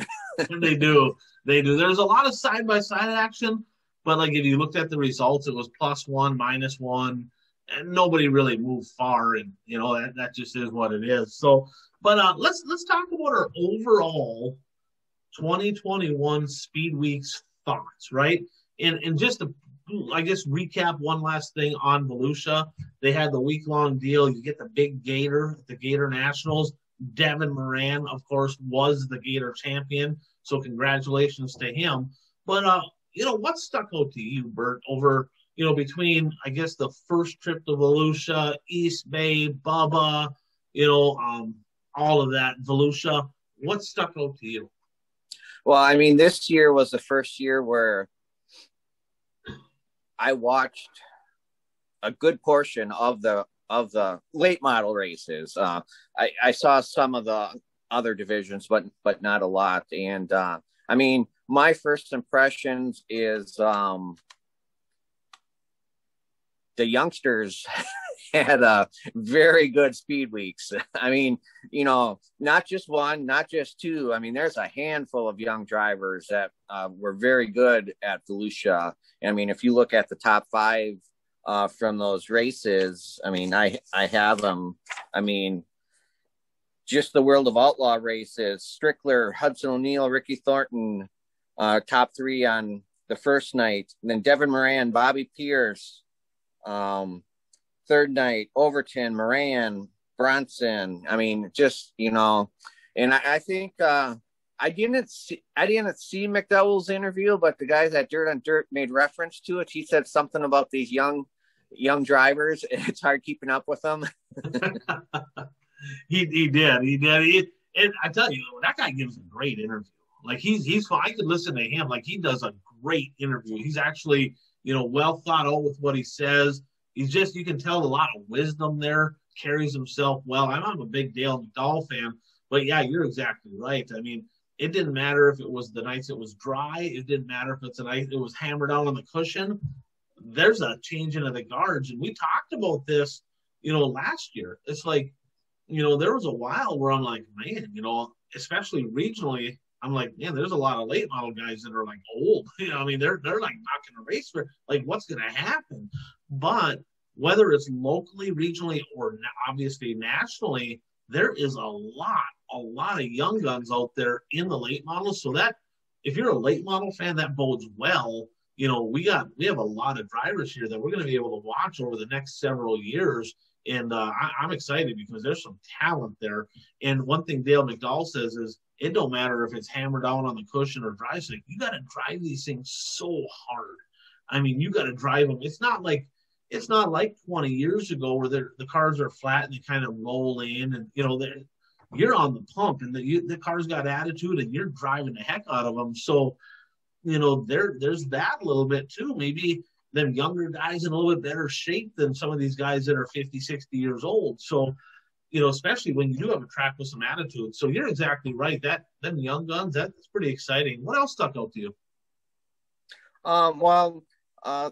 They do. There's a lot of side-by-side action, but like if you looked at the results, it was +1, -1, and nobody really moved far, and that just is what it is. So, but let's talk about our overall 2021 Speed Week's thoughts, right? And just to, I guess, recap one last thing on Volusia. They had the week-long deal. You get the big Gator at the Gator Nationals. Devin Moran, of course, was the Gator champion. So congratulations to him. But, what stuck out to you, Bert, over, between, I guess, the first trip to Volusia, East Bay, Bubba, all of that, Volusia, what stuck out to you? Well, I mean, this year was the first year where I watched a good portion of the late model races. I saw some of the other divisions, but not a lot. And I mean, my first impressions is the youngsters had very good speed weeks. I mean, not just one, not just two. I mean, there's a handful of young drivers that were very good at Volusia. I mean, if you look at the top 5 from those races, I mean, I have them. I mean, just the World of Outlaw races, Strickler, Hudson O'Neill, Ricky Thornton, top 3 on the first night. And then Devin Moran, Bobby Pierce, third night, Overton, Moran, Bronson. I mean, just, and I think I didn't see McDowell's interview, but the guys at Dirt on Dirt made reference to it. He said something about these young drivers. It's hard keeping up with them. He did. And I tell you, that guy gives a great interview. Like he's I could listen to him. Like he does a great interview. He's actually, well thought out with what he says. He's just, you can tell a lot of wisdom there, carries himself well. I'm a big Dale McDowell fan, but yeah, you're exactly right. I mean, it didn't matter if it was the nights it was dry. It didn't matter if it's a night it was hammered out on the cushion. There's a changing of the guards. And we talked about this, last year. It's like, there was a while where I'm like, man, especially regionally, I'm like, man, there's a lot of late model guys that are like old. I mean, they're like not going to race for, like, what's going to happen? But whether it's locally, regionally, or obviously nationally, there is a lot of young guns out there in the late models. So that if you're a late model fan, that bodes well. We have a lot of drivers here that we're going to be able to watch over the next several years. And I'm excited because there's some talent there. And one thing Dale McDowell says is, it don't matter if it's hammered down on the cushion or dry stick. You got to drive these things so hard. I mean, you got to drive them. It's not like 20 years ago where the cars are flat and they kind of roll in, and you're on the pump and the car's got attitude and you're driving the heck out of them. So, there's that a little bit too. Maybe them younger guys in a little bit better shape than some of these guys that are 50, 60 years old. So, especially when you do have a track with some attitude. So you're exactly right. Them young guns, that's pretty exciting. What else stuck out to you? I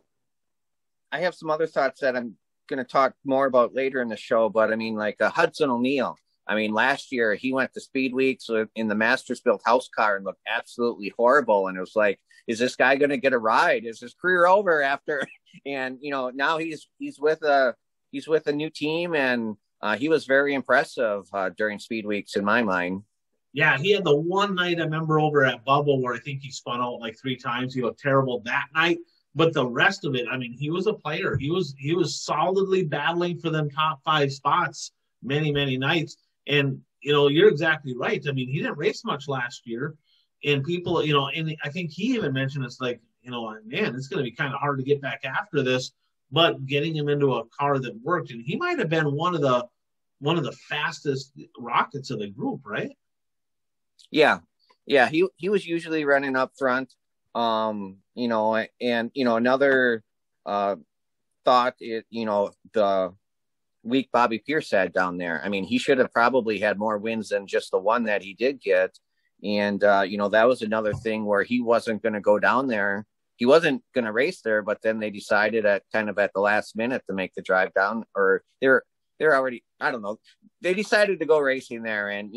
have some other thoughts that I'm going to talk more about later in the show, but I mean, like Hudson O'Neill. I mean, last year he went to Speed Weeks in the Masters Built house car and looked absolutely horrible. And it was like, is this guy going to get a ride? Is his career over after? And now he's with a new team, and he was very impressive during Speed Weeks in my mind. Yeah, he had the one night I remember over at Bubble where I think he spun out like 3 times. He looked terrible that night. But the rest of it, I mean, he was a player. He was solidly battling for them top 5 spots many, many nights. And, you're exactly right. I mean, he didn't race much last year. And people, and I think he even mentioned it's like, man, it's going to be kind of hard to get back after this. But getting him into a car that worked, and he might have been one of the fastest rockets of the group, right? Yeah. He was usually running up front. Another thought is, the week Bobby Pierce had down there. I mean, he should have probably had more wins than just the one that he did get. And, that was another thing where he wasn't going to go down there. He wasn't going to race there, but then they decided at the last minute to make the drive down, or they're already, I don't know. They decided to go racing there, and,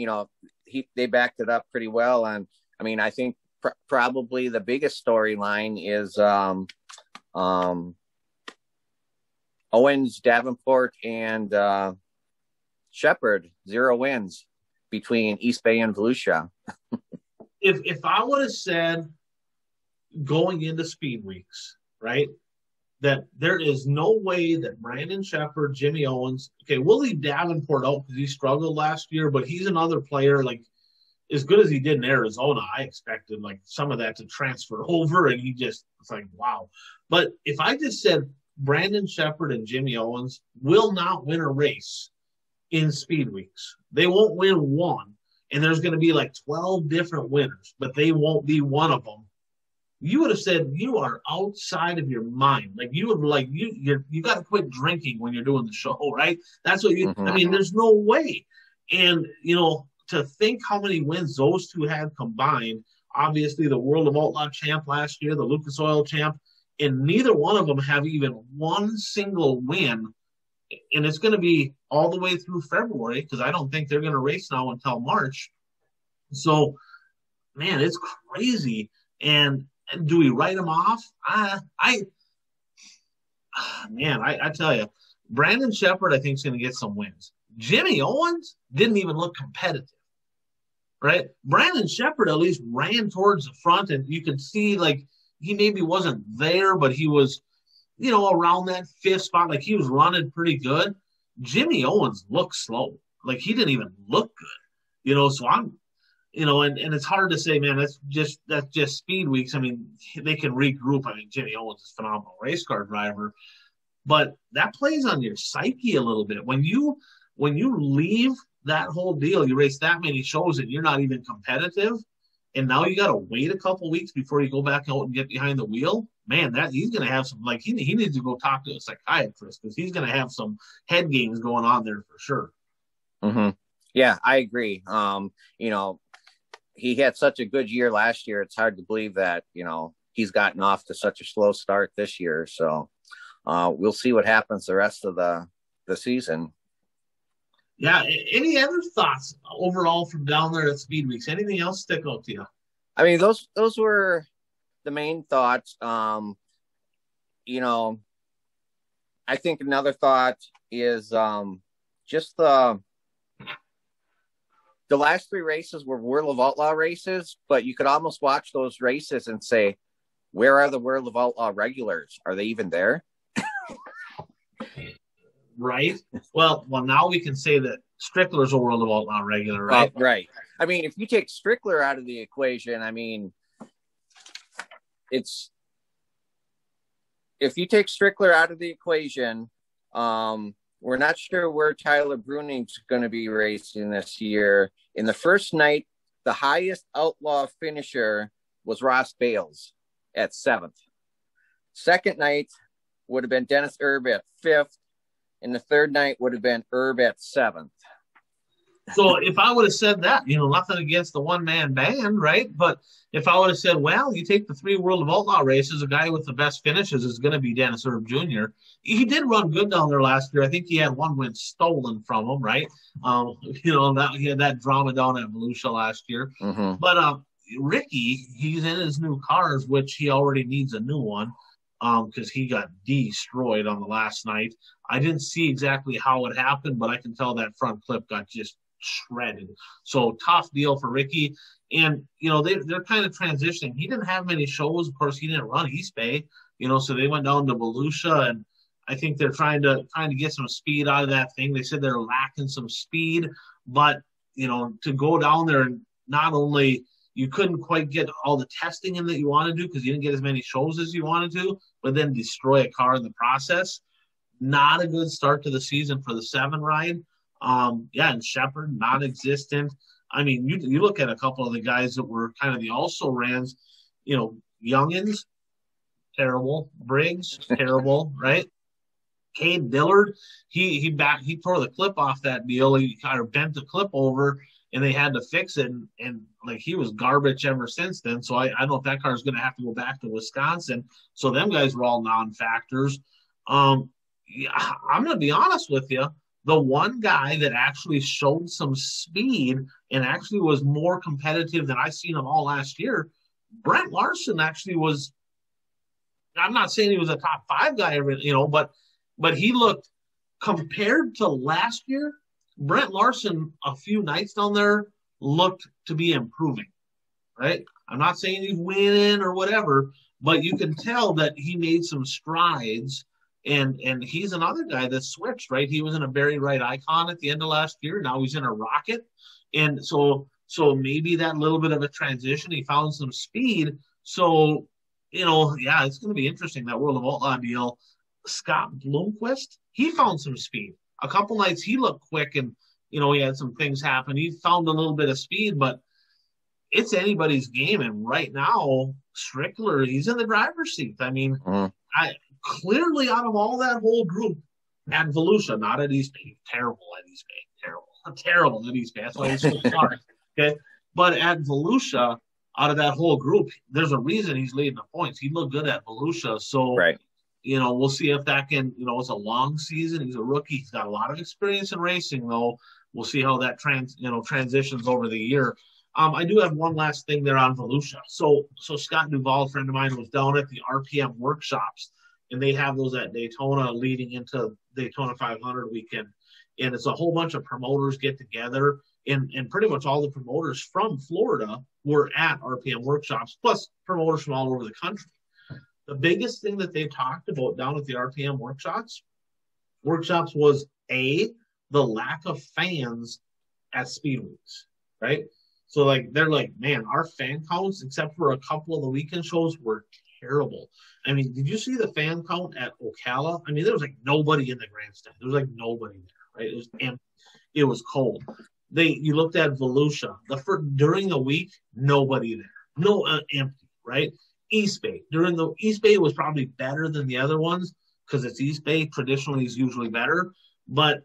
they backed it up pretty well. And I mean, I think probably the biggest storyline is Owens, Davenport, and Shepard, 0 wins between East Bay and Volusia. If I would have said going into Speed Weeks, right, that there is no way that Brandon Shepard, Jimmy Owens, okay, we'll leave Davenport out because he struggled last year, but he's another player, like, as good as he did in Arizona, I expected like some of that to transfer over, and it's like, wow. But if I just said Brandon Shepard and Jimmy Owens will not win a race in Speed Weeks, they won't win one, and there's going to be like 12 different winners, but they won't be one of them, you would have said you are outside of your mind. Like you would like you got to quit drinking when you're doing the show, right? That's what you. Mm-hmm. I mean, there's no way. And to think how many wins those two had combined. Obviously, the World of Outlaw champ last year, the Lucas Oil champ, and neither one of them have even one single win. And it's going to be all the way through February because I don't think they're going to race now until March. So, man, it's crazy. And do we write them off? I tell you, Brandon Sheppard, I think, is going to get some wins. Jimmy Owens didn't even look competitive, right? Brandon Sheppard at least ran towards the front, and you could see, like, he maybe wasn't there, but he was, around that fifth spot. Like, he was running pretty good. Jimmy Owens looked slow. Like, he didn't even look good, so I'm, and it's hard to say, man, that's just speed weeks. I mean, they can regroup. I mean, Jimmy Owens is a phenomenal race car driver, but that plays on your psyche a little bit. When you leave that whole deal, you race that many shows and you're not even competitive, and now you got to wait a couple weeks before you go back out and get behind the wheel. Man, that he's going to have some, like, he needs to go talk to a psychiatrist because he's going to have some head games going on there for sure. Mm-hmm. Yeah, I agree. He had such a good year last year. It's hard to believe that, he's gotten off to such a slow start this year. So we'll see what happens the rest of the season. Yeah. Any other thoughts overall from down there at Speed Weeks? Anything else stick out to you? I mean, those were the main thoughts. I think another thought is just the last three races were World of Outlaw races, but you could almost watch those races and say, where are the World of Outlaw regulars? Are they even there? Right. Well, now we can say that Strickler's a World of Outlaw regular, right? Right. I mean, if you take Strickler out of the equation, I mean, if you take Strickler out of the equation, we're not sure where Tyler Bruning's going to be racing this year. In the first night, the highest outlaw finisher was Ross Bales at 7th. Second night would have been Dennis Erb at 5th. And the third night would have been Erb at 7th. So if I would have said that, nothing against the one-man band, right? But if I would have said, well, you take the 3 World of Outlaw races, the guy with the best finishes is going to be Dennis Erb Jr. He did run good down there last year. I think he had one win stolen from him, right? He had that drama down at Volusia last year. Mm-hmm. But Ricky, he's in his new cars, which he already needs a new one because he got destroyed on the last night. I didn't see exactly how it happened, but I can tell that front clip got just shredded. So tough deal for Ricky. And, they're kind of transitioning. He didn't have many shows. Of course, he didn't run East Bay, so they went down to Volusia, and I think they're trying to get some speed out of that thing. They said they're lacking some speed, but, to go down there and not only you couldn't quite get all the testing in that you want to do because you didn't get as many shows as you wanted to, but then destroy a car in the process. Not a good start to the season for the 7 ride. And Sheppard, non-existent. I mean, you look at a couple of the guys that were kind of the also-rans, Youngins, terrible. Briggs, terrible, right? Cade Dillard, he tore the clip off that deal. He kind of bent the clip over, and they had to fix it. And like, he was garbage ever since then. So I don't know if that car is going to have to go back to Wisconsin. So them guys were all non-factors. I'm going to be honest with you. The one guy that actually showed some speed and actually was more competitive than I seen him all last year, Brent Larson actually was. I'm not saying he was a top 5 guy, but he looked, compared to last year, Brent Larson a few nights down there looked to be improving, right? I'm not saying he's winning or whatever, but you can tell that he made some strides. And he's another guy that switched, right? He was in a very right icon at the end of last year. Now he's in a rocket. And so maybe that little bit of a transition, he found some speed. So, it's going to be interesting, that World of Outlaw deal. Scott Bloomquist, he found some speed. A couple nights he looked quick and, he had some things happen. He found a little bit of speed, but it's anybody's game. And right now, Strickler, he's in the driver's seat. I mean, clearly out of all that whole group at Volusia, not at East Bay, terrible at East Bay, terrible at East Bay. That's why he's so far. Okay. But at Volusia, out of that whole group, there's a reason he's leading the points. He looked good at Volusia. So, right. We'll see if that can, it's a long season. He's a rookie. He's got a lot of experience in racing, though. We'll see how that transitions over the year. I do have one last thing there on Volusia. So Scott Duvall, a friend of mine, was down at the RPM workshops, and they have those at Daytona leading into Daytona 500 weekend. And it's a whole bunch of promoters get together, and pretty much all the promoters from Florida were at RPM workshops, plus promoters from all over the country. The biggest thing that they talked about down at the RPM workshops was the lack of fans at Speed Weeks, right? So they're like, man, our fan counts, except for a couple of the weekend shows, were terrible. I mean, did you see the fan count at Ocala? I mean, there was nobody in the grandstand. There was nobody there, right? It was empty. It was cold. You looked at Volusia. During the week, nobody there. No, empty, right? East Bay. East Bay was probably better than the other ones because it's East Bay. Traditionally is usually better. But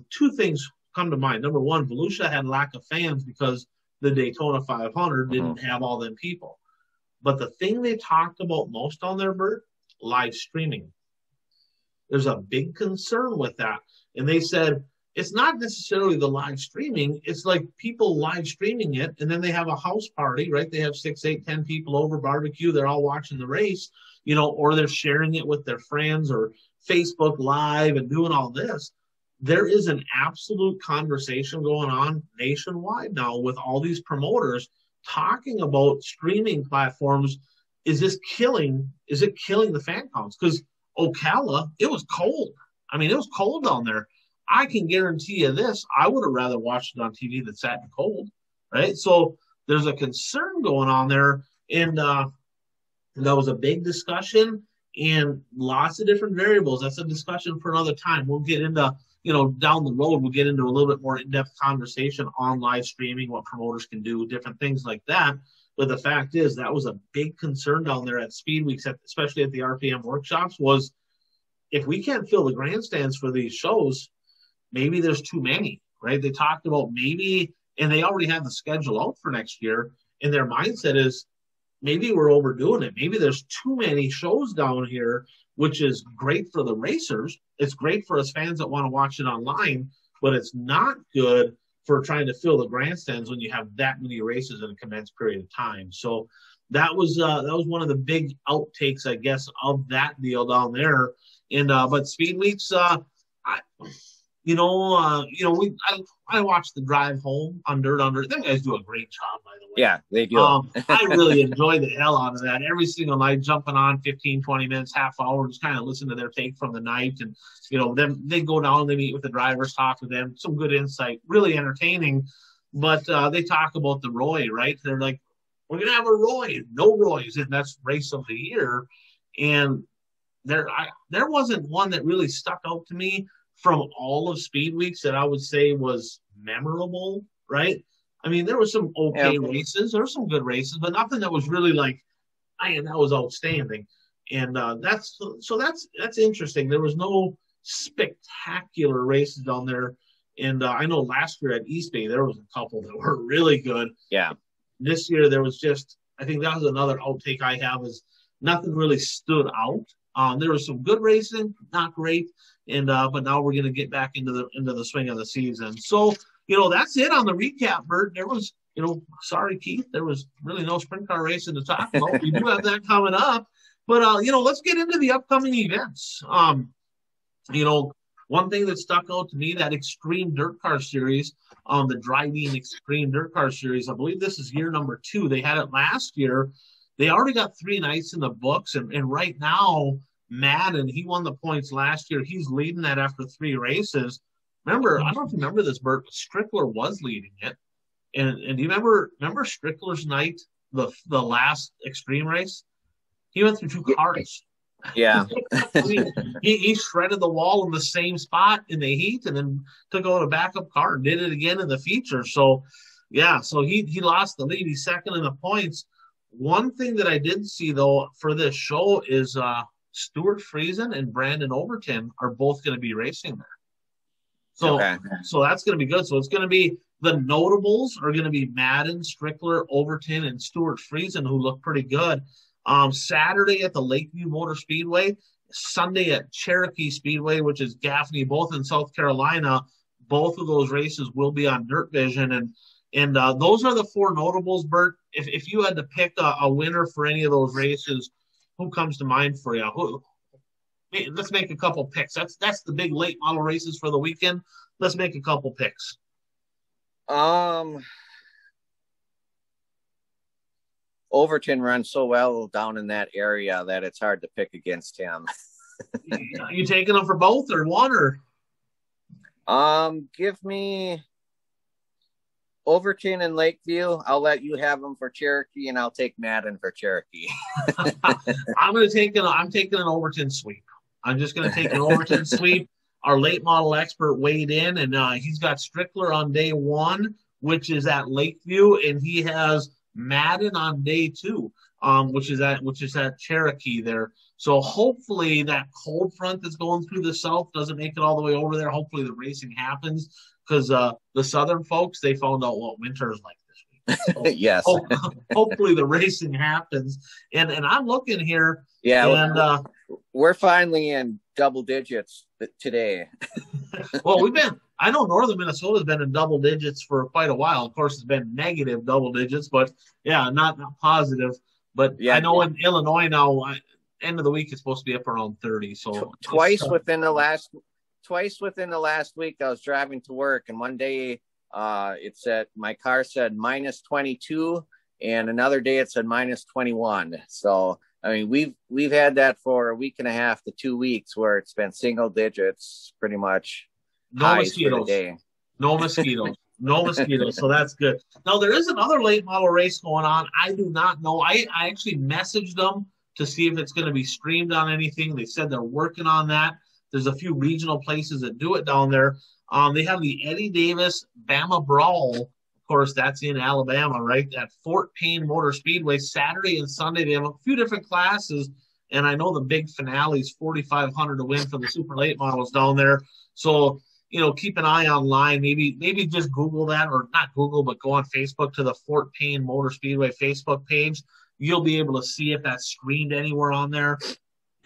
two things come to mind. Number one, Volusia had lack of fans because the Daytona 500 didn't have all them people. But the thing they talked about most on their Bert, live streaming. There's a big concern with that. And they said, it's not necessarily the live streaming. It's like people live streaming it, and then they have a house party, right? They have 6, 8, 10 people over, barbecue. They're all watching the race, or they're sharing it with their friends or Facebook Live and doing all this. There is an absolute conversation going on nationwide now with all these promoters talking about streaming platforms. Is it killing the fan counts? Because Ocala, it was cold. I mean, it was cold down there. I can guarantee you this, I would have rather watched it on TV than sat in cold, right? So there's a concern going on there, and that was a big discussion and lots of different variables. That's a discussion for another time. We'll get into, down the road, we'll get into a little bit more in-depth conversation on live streaming, what promoters can do, different things like that. But the fact is that was a big concern down there at Speed Weeks, especially at the RPM workshops, was if we can't fill the grandstands for these shows, maybe there's too many, right? They talked about maybe, and they already have the schedule out for next year, and their mindset is maybe we're overdoing it. Maybe there's too many shows down here, which is great for the racers. It's great for us fans that want to watch it online, but it's not good for trying to fill the grandstands when you have that many races in a condensed period of time. So that was one of the big outtakes, I guess, of that deal down there. And but Speed Weeks, I watched the drive home on Dirt Under. Them guys do a great job, by the way. Yeah, they do. I really enjoy the hell out of that. Every single night, jumping on 15, 20 minutes, half hour, just kind of listen to their take from the night. And, they go down, they meet with the drivers, talk to them, some good insight, really entertaining. But they talk about the Roy, right? They're like, we're going to have a Roy. No Roys, and that's race of the year. And there wasn't one that really stuck out to me from all of Speed Weeks that I would say was memorable, right? I mean, there were some okay races. There were some good races, but nothing that was really like, man, that was outstanding. And that's interesting. There was no spectacular races down there. And I know last year at East Bay, there was a couple that were really good. Yeah. This year, there was I think that was another outtake I have, is nothing really stood out. There was some good racing, not great. And but now we're going to get back into the swing of the season. So, that's it on the recap, Bert. There was, sorry, Keith, there was really no sprint car racing to talk about. We do have that coming up. But, let's get into the upcoming events. One thing that stuck out to me, that Extreme Dirt Car Series, the Driving Extreme Dirt Car Series, I believe this is year number 2. They had it last year. They already got 3 nights in the books. And right now, Madden, he won the points last year. He's leading that after 3 races. Remember, I don't know if you remember this, Bert, but Strickler was leading it. And do you remember Strickler's night, the last extreme race? He went through 2 cars. Yeah. he shredded the wall in the same spot in the heat and then took out a backup car and did it again in the feature. So, yeah, so he lost the lead. He's second in the points. One thing that I did see, though, for this show is Stuart Friesen and Brandon Overton are both going to be racing there. So, Okay. so that's going to be good. So it's going to be the notables are going to be Madden, Strickler, Overton, and Stuart Friesen, who look pretty good. Saturday at the Lakeview Motor Speedway, Sunday at Cherokee Speedway, which is Gaffney, both in South Carolina. Both of those races will be on Dirt Vision, and those are the four notables. Bert, if you had to pick a winner for any of those races, who comes to mind for you? Let's make a couple picks. That's the big late model races for the weekend. Let's make a couple picks. Overton runs so well down in that area that it's hard to pick against him. You taking them for both or one or? Give me Overton and Lakeview. I'll let you have them for Cherokee, and I'll take Madden for Cherokee. I'm taking an Overton sweep. I'm just going to take an Overton sweep. Our late model expert weighed in, and he's got Strickler on day one, which is at Lakeview, and he has Madden on day two, which is at Cherokee there. So hopefully that cold front that's going through the south doesn't make it all the way over there. Hopefully the racing happens because the southern folks, they found out what winter is like this week. So yes. Hopefully the racing happens. And I'm looking here. Yeah. And we're finally in double digits today. Well, I know northern Minnesota's been in double digits for quite a while. Of course, it's been negative double digits, but yeah, not positive. But yeah, I know in Illinois now, end of the week, it's supposed to be up around 30. So twice within the last week, I was driving to work, and one day my car said minus 22, and another day it said minus 21. So I mean, we've had that for a week and a half to 2 weeks where it's been single digits pretty much. No mosquitoes. No mosquitoes. No mosquitoes. So that's good. Now there is another late model race going on. I do not know. I actually messaged them to see if it's going to be streamed on anything. They said they're working on that. There's a few regional places that do it down there. They have the Eddie Davis Bama Brawl. Of course, that's in Alabama, right? At Fort Payne Motor Speedway, Saturday and Sunday. They have a few different classes, and I know the big finale is 4,500 to win for the super late models down there. So, keep an eye online. Maybe just Google that, or not Google, but go on Facebook to the Fort Payne Motor Speedway Facebook page. You'll be able to see if that's screened anywhere on there.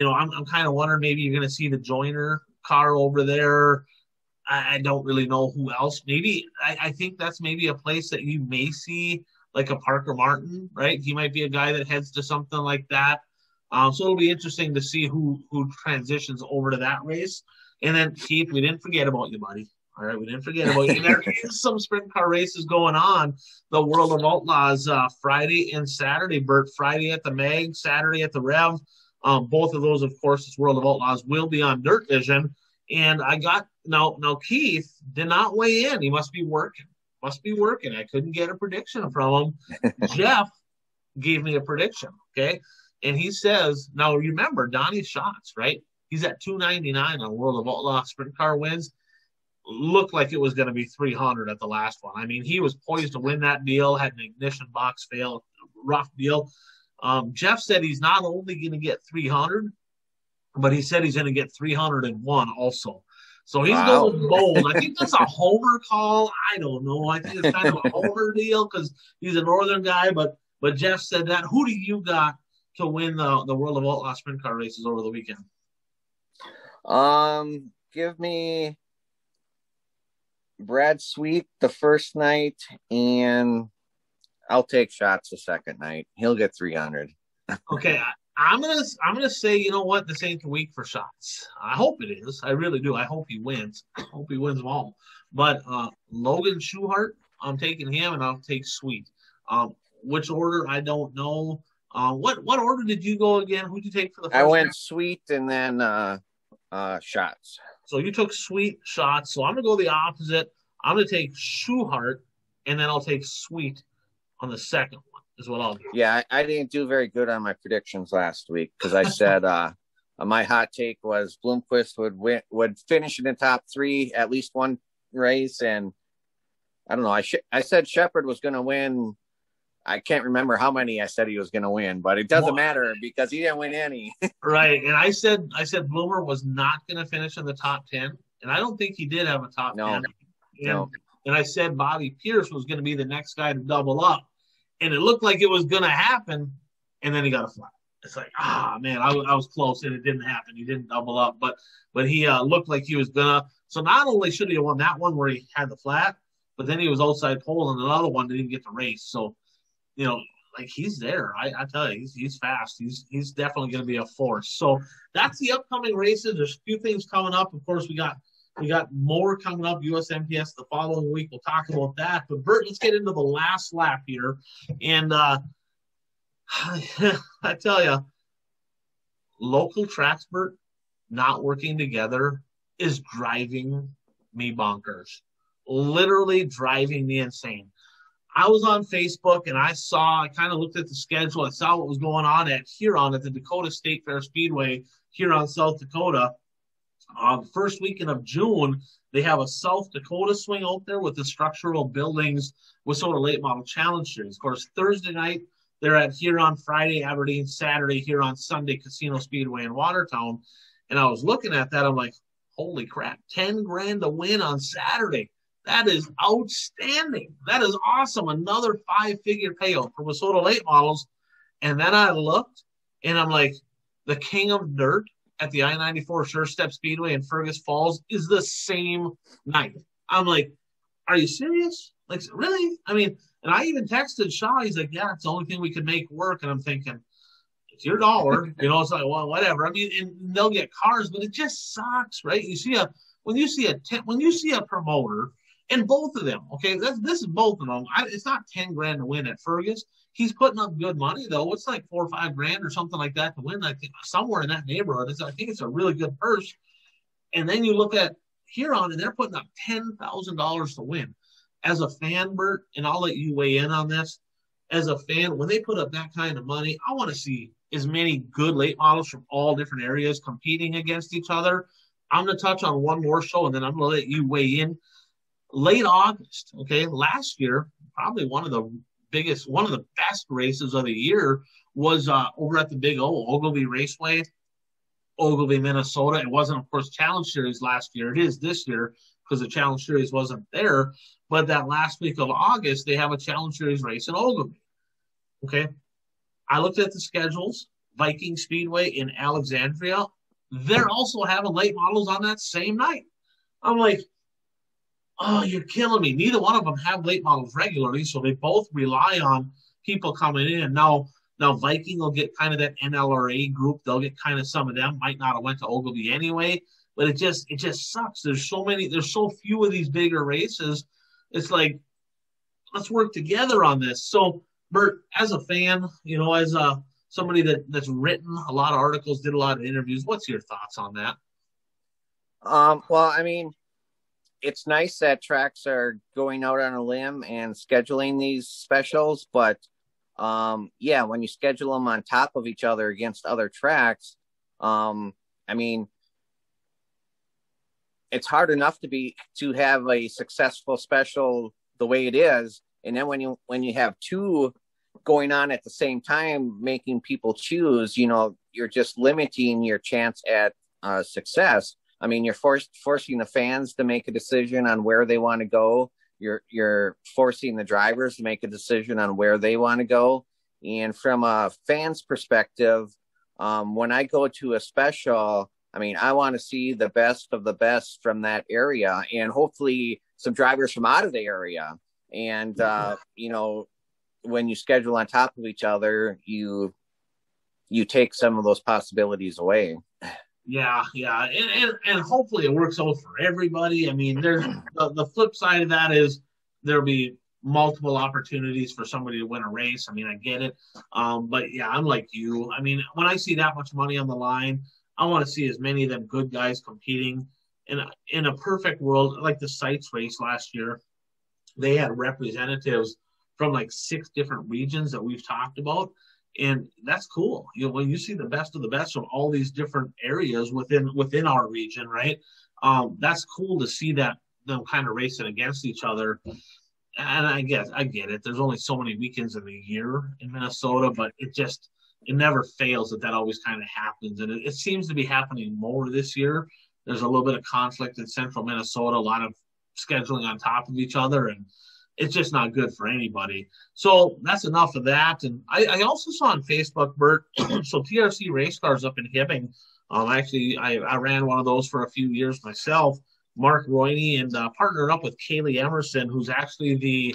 I'm kind of wondering, maybe you're going to see the Joyner car over there. I don't really know who else. Maybe I think that's maybe a place that you may see like a Parker Martin, right? He might be a guy that heads to something like that. So it'll be interesting to see who transitions over to that race. And then Keith, we didn't forget about you, buddy. All right, we didn't forget about you. There is some sprint car races going on. The World of Outlaws Friday and Saturday. Bert, Friday at the Mag, Saturday at the Rev. Both of those, of course, this World of Outlaws will be on Dirt Vision. And I got now Keith did not weigh in. He must be working. I couldn't get a prediction from him. Jeff gave me a prediction, okay? And he says, now remember, Donnie Schatz, right? He's at 299 on World of Outlaw sprint car wins. Looked like it was going to be 300 at the last one. I mean, he was poised to win that deal, had an ignition box fail, rough deal. Jeff said he's not only going to get 300, but he said he's going to get 301 also. So he's going bold. I think that's a homer call. I don't know. I think it's kind of a homer deal because he's a northern guy. But Jeff said that. Who do you got to win the World of Outlaw sprint car races over the weekend? Give me Brad Sweet the first night, and I'll take Schatz the second night. He'll get 300. Okay, I'm gonna say, you know what, this ain't the week for Schatz. I hope it is. I really do. I hope he wins. I hope he wins them all. But Logan Schuhart, I'm taking him, and I'll take Sweet. Which order, I don't know. What order did you go again? Who'd you take for the first? I went Sweet and then Schatz. So you took Sweet, Schatz. So I'm gonna go the opposite. I'm gonna take Schuhart, and then I'll take Sweet on the second one. Is what I'll do. Yeah, I didn't do very good on my predictions last week because I said my hot take was Bloomquist would finish in the top three at least one race, and I don't know. I said Shepard was going to win. I can't remember how many I said he was going to win, but it doesn't matter because he didn't win any. Right, and I said Bloomer was not going to finish in the top 10. And I don't think he did have a top 10. No. And I said Bobby Pierce was going to be the next guy to double up. And it looked like it was going to happen. And then he got a flat. It's like, man, I was close and it didn't happen. He didn't double up, but he looked like he was going to. So not only should he have won that one where he had the flat, but then he was outside pole and another one didn't get the race. So, like he's there. I tell you, he's fast. He's definitely going to be a force. So that's the upcoming races. There's a few things coming up. Of course, we got more coming up. USMPS the following week. We'll talk about that. But Bert, let's get into the last lap here. And I tell you, local tracks, Bert, not working together is driving me bonkers. Literally driving me insane. I was on Facebook and I kind of looked at the schedule. I saw what was going on at Huron at the Dakota State Fair Speedway, Huron, South Dakota. The first weekend of June, they have a South Dakota swing out there with the Structural Buildings Wissota Late Model Challenge Series. Of course, Thursday night, they're at Huron, Friday, Aberdeen, Saturday, Huron, Sunday, Casino Speedway in Watertown. And I was looking at that. I'm like, holy crap, 10 grand to win on Saturday. That is outstanding. That is awesome. Another 5-figure payout for Wissota Late Models. And then I looked, and I'm like, the King of Dirt at the I-94 Sure Step Speedway in Fergus Falls is the same night. I'm like, are you serious? Like, really? I mean, and I even texted Shaw. He's like, yeah, it's the only thing we could make work. And I'm thinking, it's your dollar. It's like, well, whatever. I mean, and they'll get cars, but it just sucks, right? When you see a promoter, and both of them, okay, this is both of them. It's not 10 grand to win at Fergus. He's putting up good money, though. It's like 4 or 5 grand or something like that to win. I think somewhere in that neighborhood. I think it's a really good purse. And then you look at Huron, and they're putting up $10,000 to win. As a fan, Bert, and I'll let you weigh in on this. As a fan, when they put up that kind of money, I want to see as many good late models from all different areas competing against each other. I'm going to touch on one more show, and then I'm going to let you weigh in. Late August, okay, last year, probably one of the best races of the year was over at the Big O, Ogilvy Raceway, Ogilvy, Minnesota. It wasn't, of course, Challenge Series last year. It is this year because the Challenge Series wasn't there. But that last week of August, they have a Challenge Series race in Ogilvy. Okay, I looked at the schedules. Viking Speedway in Alexandria, they're also having late models on that same night. I'm like, oh, you're killing me. Neither one of them have late models regularly, so they both rely on people coming in. Now Viking will get kind of that NLRA group. They'll get kind of some of them. Might not have went to Ogilvy anyway, but it just sucks. There's so few of these bigger races. It's like, let's work together on this. So, Bert, as a fan, as somebody that's written a lot of articles, did a lot of interviews, what's your thoughts on that? Well, I mean, it's nice that tracks are going out on a limb and scheduling these specials, but when you schedule them on top of each other against other tracks, I mean, it's hard enough to have a successful special the way it is, and then when you have two going on at the same time, making people choose, you're just limiting your chance at success. I mean, you're forcing the fans to make a decision on where they want to go. You're forcing the drivers to make a decision on where they want to go. And from a fan's perspective, when I go to a special, I mean, I want to see the best of the best from that area, and hopefully some drivers from out of the area. And when you schedule on top of each other, you take some of those possibilities away. Yeah, and hopefully it works out for everybody. I mean, there's the flip side of that is there'll be multiple opportunities for somebody to win a race. I mean, I get it, but yeah, I'm like you. I mean, when I see that much money on the line, I want to see as many of them good guys competing. In a perfect world, like the Sites race last year, they had representatives from like 6 different regions that we've talked about. And that's cool. When you see the best of the best from all these different areas within our region, right? That's cool to see that them kind of racing against each other. And I get it. There's only so many weekends in the year in Minnesota, but it never fails that always kind of happens. And it seems to be happening more this year there's a little bit of conflict in central Minnesota, a lot of scheduling on top of each other, and it's just not good for anybody. So that's enough of that. And I also saw on Facebook, Bert, so TRC race cars up in Hibbing. Actually, I ran one of those for a few years myself, Mark Royney, and partnered up with Kaylee Emerson, who's actually the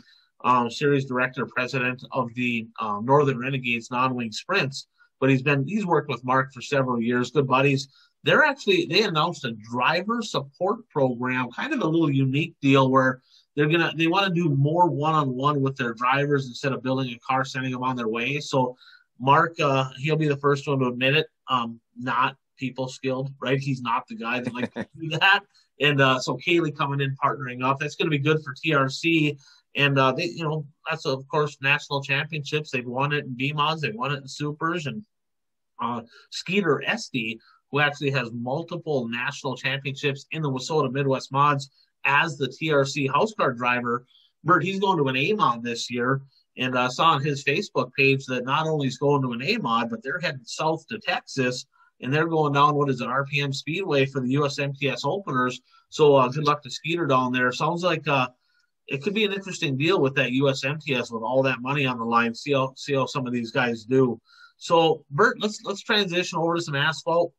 series director, president of the Northern Renegades non-wing sprints. But he's worked with Mark for several years, good buddies. They announced a driver support program, kind of a little unique deal where they want to do more one-on-one with their drivers instead of building a car, sending them on their way. So Mark, he'll be the first one to admit it, not people skilled, right? He's not the guy that likes to do that. And so Kaylee coming in, partnering up, that's going to be good for TRC. And that's of course national championships. They've won it in B-Mods, they've won it in Supers, and Skeeter Esty, who actually has multiple national championships in the Wissota Midwest Mods as the TRC house car driver. Bert, he's going to an A-Mod this year, and I saw on his Facebook page that not only he's going to an A-Mod, but they're heading south to Texas, and they're going down, RPM Speedway for the USMTS openers. So good luck to Skeeter down there. Sounds like it could be an interesting deal with that USMTS with all that money on the line. See how some of these guys do. So Bert, let's transition over to some asphalt.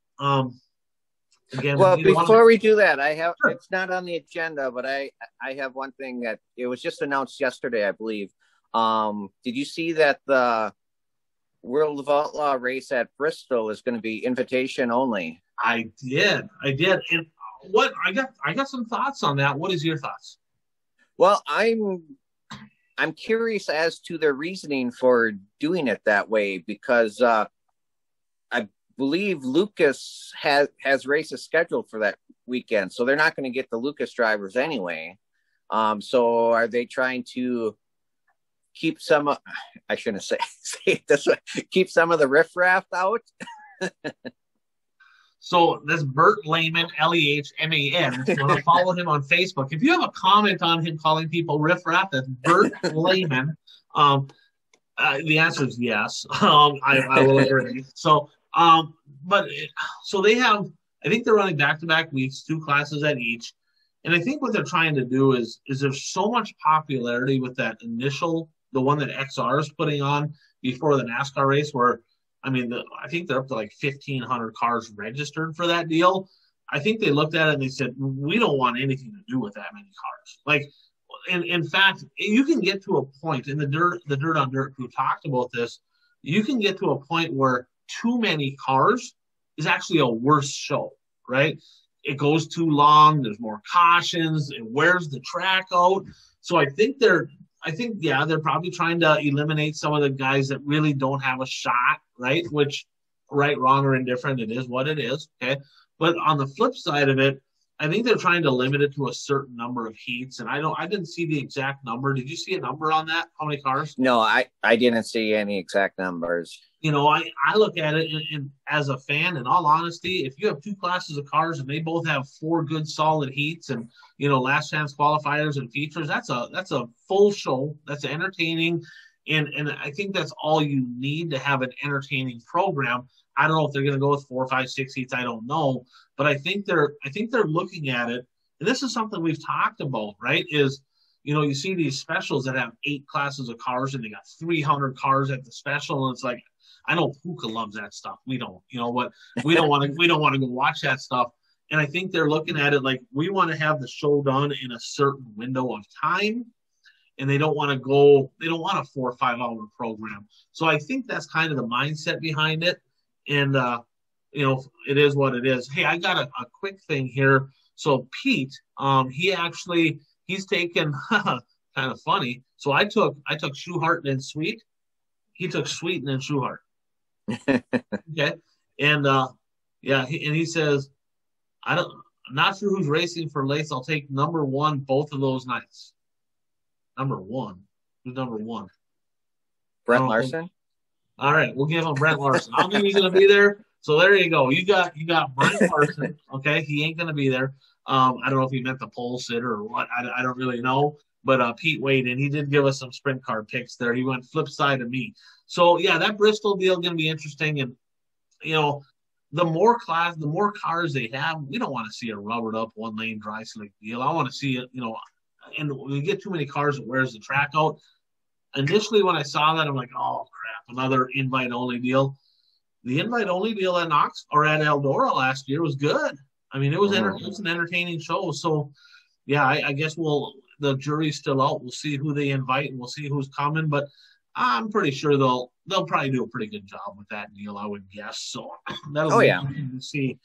Again, well, before we do that, Sure. It's not on the agenda, but I have one thing that it was just announced yesterday, I believe. Did you see that the World of Outlaw race at Bristol is going to be invitation only? I did. And I got some thoughts on that. What is your thoughts? Well, I'm curious as to their reasoning for doing it that way, because I believe Lucas has races scheduled for that weekend, so they're not going to get the Lucas drivers anyway. So are they trying to keep some? I shouldn't say it this way. Keep some of the riffraff out. So that's Bert Lehman, Lehman. If you want to follow him on Facebook, if you have a comment on him calling people riffraff, that's Bert Lehman. The answer is yes. I will agree. So, so they have, I think they're running back-to-back weeks, 2 classes at each. And I think what they're trying to do is there's so much popularity with that initial, the one that XR is putting on before the NASCAR race, where, I think they're up to like 1,500 cars registered for that deal. I think they looked at it and they said, we don't want anything to do with that many cars. Like, in fact, you can get to a point, in the Dirt on Dirt crew talked about this, you can get to a point where too many cars is actually a worse show, right? It goes too long, there's more cautions, it wears the track out. So I think they're probably trying to eliminate some of the guys that really don't have a shot, right? Which, right, wrong, or indifferent, it is what it is, okay? But on the flip side of it, I think they're trying to limit it to a certain number of heats, and I didn't see the exact number. Did you see a number on that? How many cars? No, I didn't see any exact numbers. I look at it and as a fan, in all honesty, if you have 2 classes of cars and they both have 4 good solid heats and last chance qualifiers and features, that's a full show. That's entertaining, and I think that's all you need to have an entertaining program. I don't know if they're going to go with 4, 5, 6 heats. I don't know, but I think they're looking at it, and this is something we've talked about, right? Is you see these specials that have 8 classes of cars and they got 300 cars at the special, and it's like, I know Puka loves that stuff. We don't, what we don't want to go watch that stuff. And I think they're looking at it like, we want to have the show done in a certain window of time, and they don't want a 4 or 5 hour program. So I think that's kind of the mindset behind it. And, it is what it is. Hey, I got a quick thing here. So Pete, he's taken kind of funny. So I took Schuhart and then Sweet. He took Sweet and then Schuhart. Okay. And, and he says, I'm not sure who's racing for Lace. I'll take number 1 both of those nights. Number 1. Who's number 1? Brent Larson. All right, we'll give him Brent Larson. I don't think he's going to be there. So there you go. You got Brent Larson. Okay, he ain't going to be there. I don't know if he meant the pole sitter or what. I don't really know. But Pete weighed in. He did give us some sprint car picks there. He went flip side of me. So yeah, that Bristol deal going to be interesting. And the more cars they have, we don't want to see a rubbered up one lane dry slick deal. I want to see it, and when we get too many cars, it wears the track out. Initially, when I saw that, I'm like, oh crap, another invite only deal. The invite only deal at Knox or at Eldora last year was good. I mean, it was an entertaining show. So, yeah, I guess the jury's still out. We'll see who they invite and we'll see who's coming. But I'm pretty sure they'll probably do a pretty good job with that deal, I would guess. So that'll be interesting to see.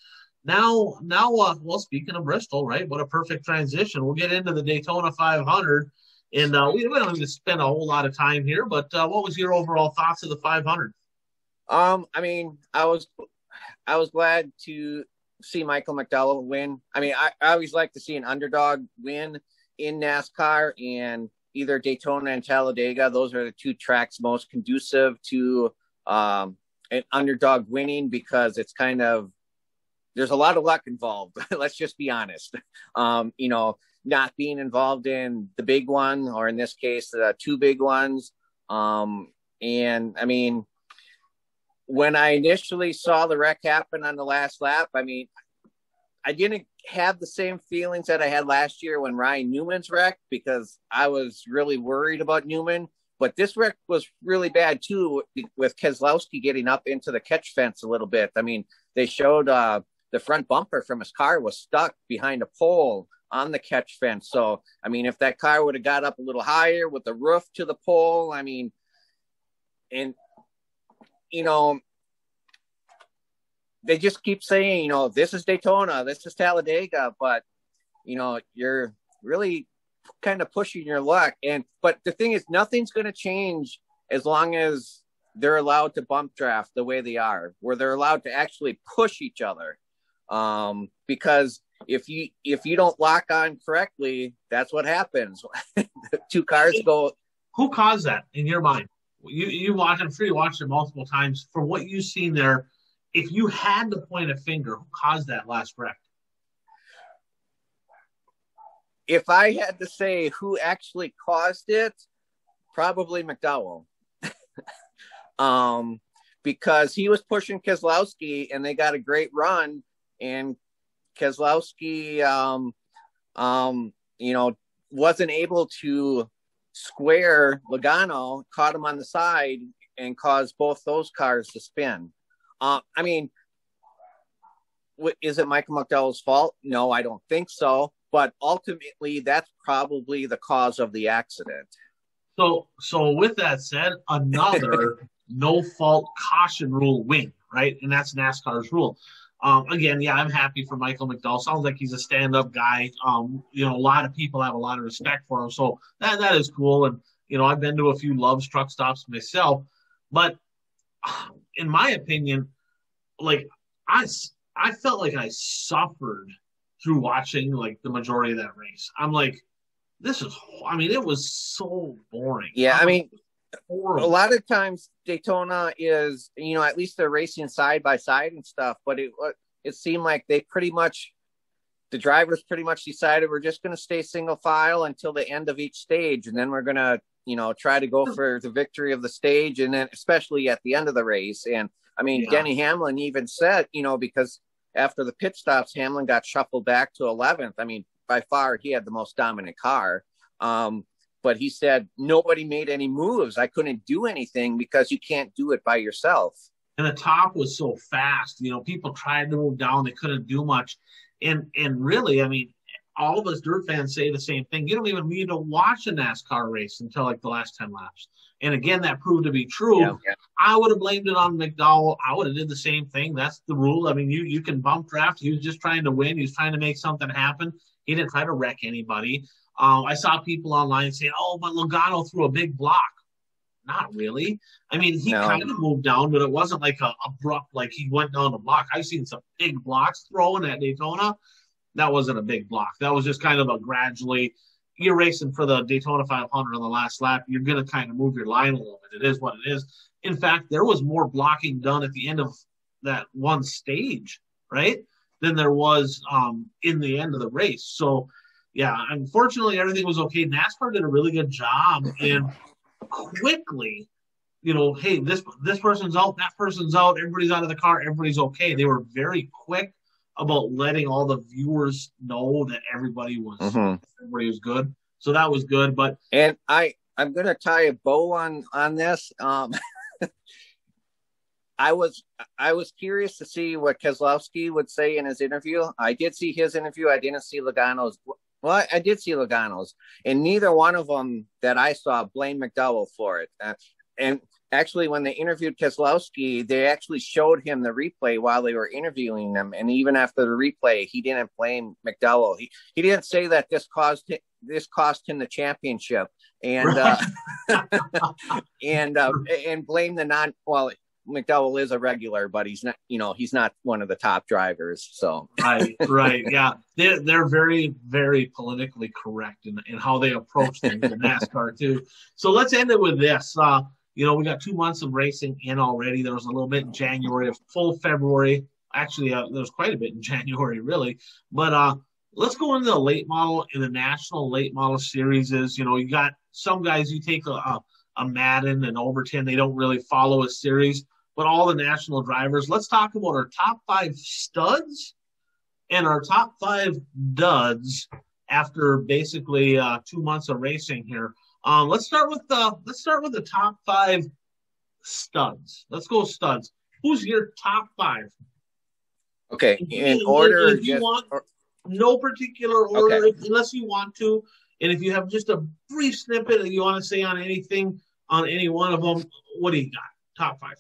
Now, well, speaking of Bristol, right? What a perfect transition. We'll get into the Daytona 500, and we don't need to spend a whole lot of time here. But what was your overall thoughts of the 500? I mean, I was glad to see Michael McDowell win. I mean, I always like to see an underdog win in NASCAR, and either Daytona and Talladega. Those are the two tracks most conducive to an underdog winning, because it's kind of, there's a lot of luck involved. Let's just be honest. Not being involved in the big one, or in this case, the two big ones. And I mean, when I initially saw the wreck happen on the last lap, I mean, I didn't have the same feelings that I had last year when Ryan Newman's wrecked, because I was really worried about Newman. But this wreck was really bad too, with Keselowski getting up into the catch fence a little bit. I mean, they showed the front bumper from his car was stuck behind a pole on the catch fence. So, I mean, if that car would have got up a little higher with the roof to the pole, I mean, and, they just keep saying, this is Daytona, this is Talladega, but, you're really kind of pushing your luck. But the thing is, nothing's going to change as long as they're allowed to bump draft the way they are, where they're allowed to actually push each other. Because if you don't lock on correctly, that's what happens. Two cars go. Who caused that in your mind? You watch, I'm sure you watched it multiple times. From what you've seen there, if you had to point a finger, who caused that last wreck? If I had to say who actually caused it, probably McDowell. Because he was pushing Keselowski and they got a great run, and Keselowski, wasn't able to square Logano, caught him on the side and caused both those cars to spin. I mean, is it Michael McDowell's fault? No, I don't think so. But ultimately, that's probably the cause of the accident. So with that said, another no-fault caution rule win, right? And that's NASCAR's rule. Again, yeah, I'm happy for Michael McDowell. Sounds like he's a stand-up guy. A lot of people have a lot of respect for him. So that is cool. And, I've been to a few Love's truck stops myself. But in my opinion, like, I felt like I suffered through watching, like, the majority of that race. I'm like, it was so boring. Yeah, I mean, horrible. A lot of times Daytona is, at least they're racing side by side and stuff, but it seemed like the drivers pretty much decided we're just going to stay single file until the end of each stage. And then we're going to, try to go for the victory of the stage. And then especially at the end of the race. And I mean, yeah. Denny Hamlin even said, because after the pit stops, Hamlin got shuffled back to 11th. I mean, by far he had the most dominant car. But he said, nobody made any moves. I couldn't do anything because you can't do it by yourself. And the top was so fast. People tried to move down. They couldn't do much. And really, I mean, all of us dirt fans say the same thing. You don't even need to watch a NASCAR race until like the last 10 laps. And again, that proved to be true. Yeah. I would have blamed it on McDowell. I would have did the same thing. That's the rule. I mean, you can bump draft. He was just trying to win. He was trying to make something happen. He didn't try to wreck anybody. I saw people online saying, but Logano threw a big block. Not really. I mean, he kind of moved down, but it wasn't like a abrupt, like he went down the block. I've seen some big blocks thrown at Daytona. That wasn't a big block. That was just kind of a gradually, you're racing for the Daytona 500 on the last lap. You're going to kind of move your line a little bit. It is what it is. In fact, there was more blocking done at the end of that one stage, right, than there was in the end of the race. So, yeah, unfortunately, everything was okay. NASCAR did a really good job in quickly hey, this person's out, that person's out, everybody's out of the car, everybody's okay. They were very quick about letting all the viewers know that everybody was good. So that was good. But I'm gonna tie a bow on this. I was curious to see what Keselowski would say in his interview. I did see his interview. I didn't see Logano's. Well, I did see Logano's, and neither one of them that I saw blamed McDowell for it. And actually, when they interviewed Keselowski, they actually showed him the replay while they were interviewing him. And even after the replay, he didn't blame McDowell. He didn't say that this cost him the championship, and and blame the McDowell is a regular, but he's not one of the top drivers. So right, yeah, they're very, very politically correct in how they approach things in NASCAR too. So let's end it with this. We got 2 months of racing in already. There was a little bit in January, a full February. Actually, there was quite a bit in January, really. But let's go into the late model in the National Late Model Series. You got some guys, you take a Madden and Overton, they don't really follow a series, but all the national drivers. Let's talk about our top 5 studs and our top 5 duds after basically 2 months of racing here. Let's start with the top 5 studs. Let's go studs. Who's your top 5? Okay, in order. If you want, no particular order, okay. Unless you want to. And if you have just a brief snippet that you want to say on anything, on any one of them, what do you got? Top 5.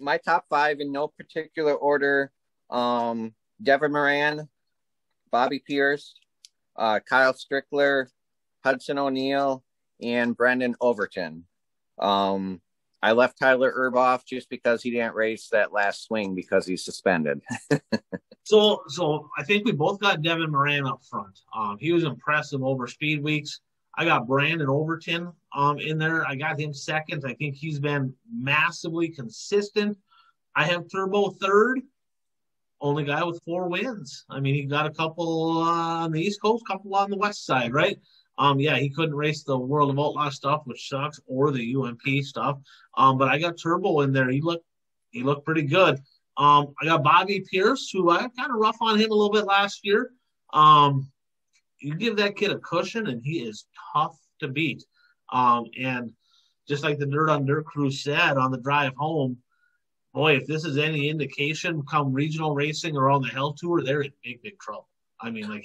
My top 5 in no particular order. Devin Moran, Bobby Pierce, Kyle Strickler, Hudson O'Neal, and Brendan Overton. I left Tyler Erb off just because he didn't race that last swing because he's suspended. So I think we both got Devin Moran up front. He was impressive over speed weeks. I got Brandon Overton in there. I got him second. I think he's been massively consistent. I have Turbo third. Only guy with 4 wins. I mean, he got a couple on the East Coast, couple on the West side, right? Yeah, he couldn't race the World of Outlaw stuff, which sucks, or the UMP stuff. But I got Turbo in there. He looked pretty good. I got Bobby Pierce, who I kind of rough on him a little bit last year. You give that kid a cushion, and he is tough to beat. And just like the Dirt on Dirt crew said on the drive home, boy, if this is any indication, come regional racing or on the Hell Tour, they're in big, big trouble. I mean,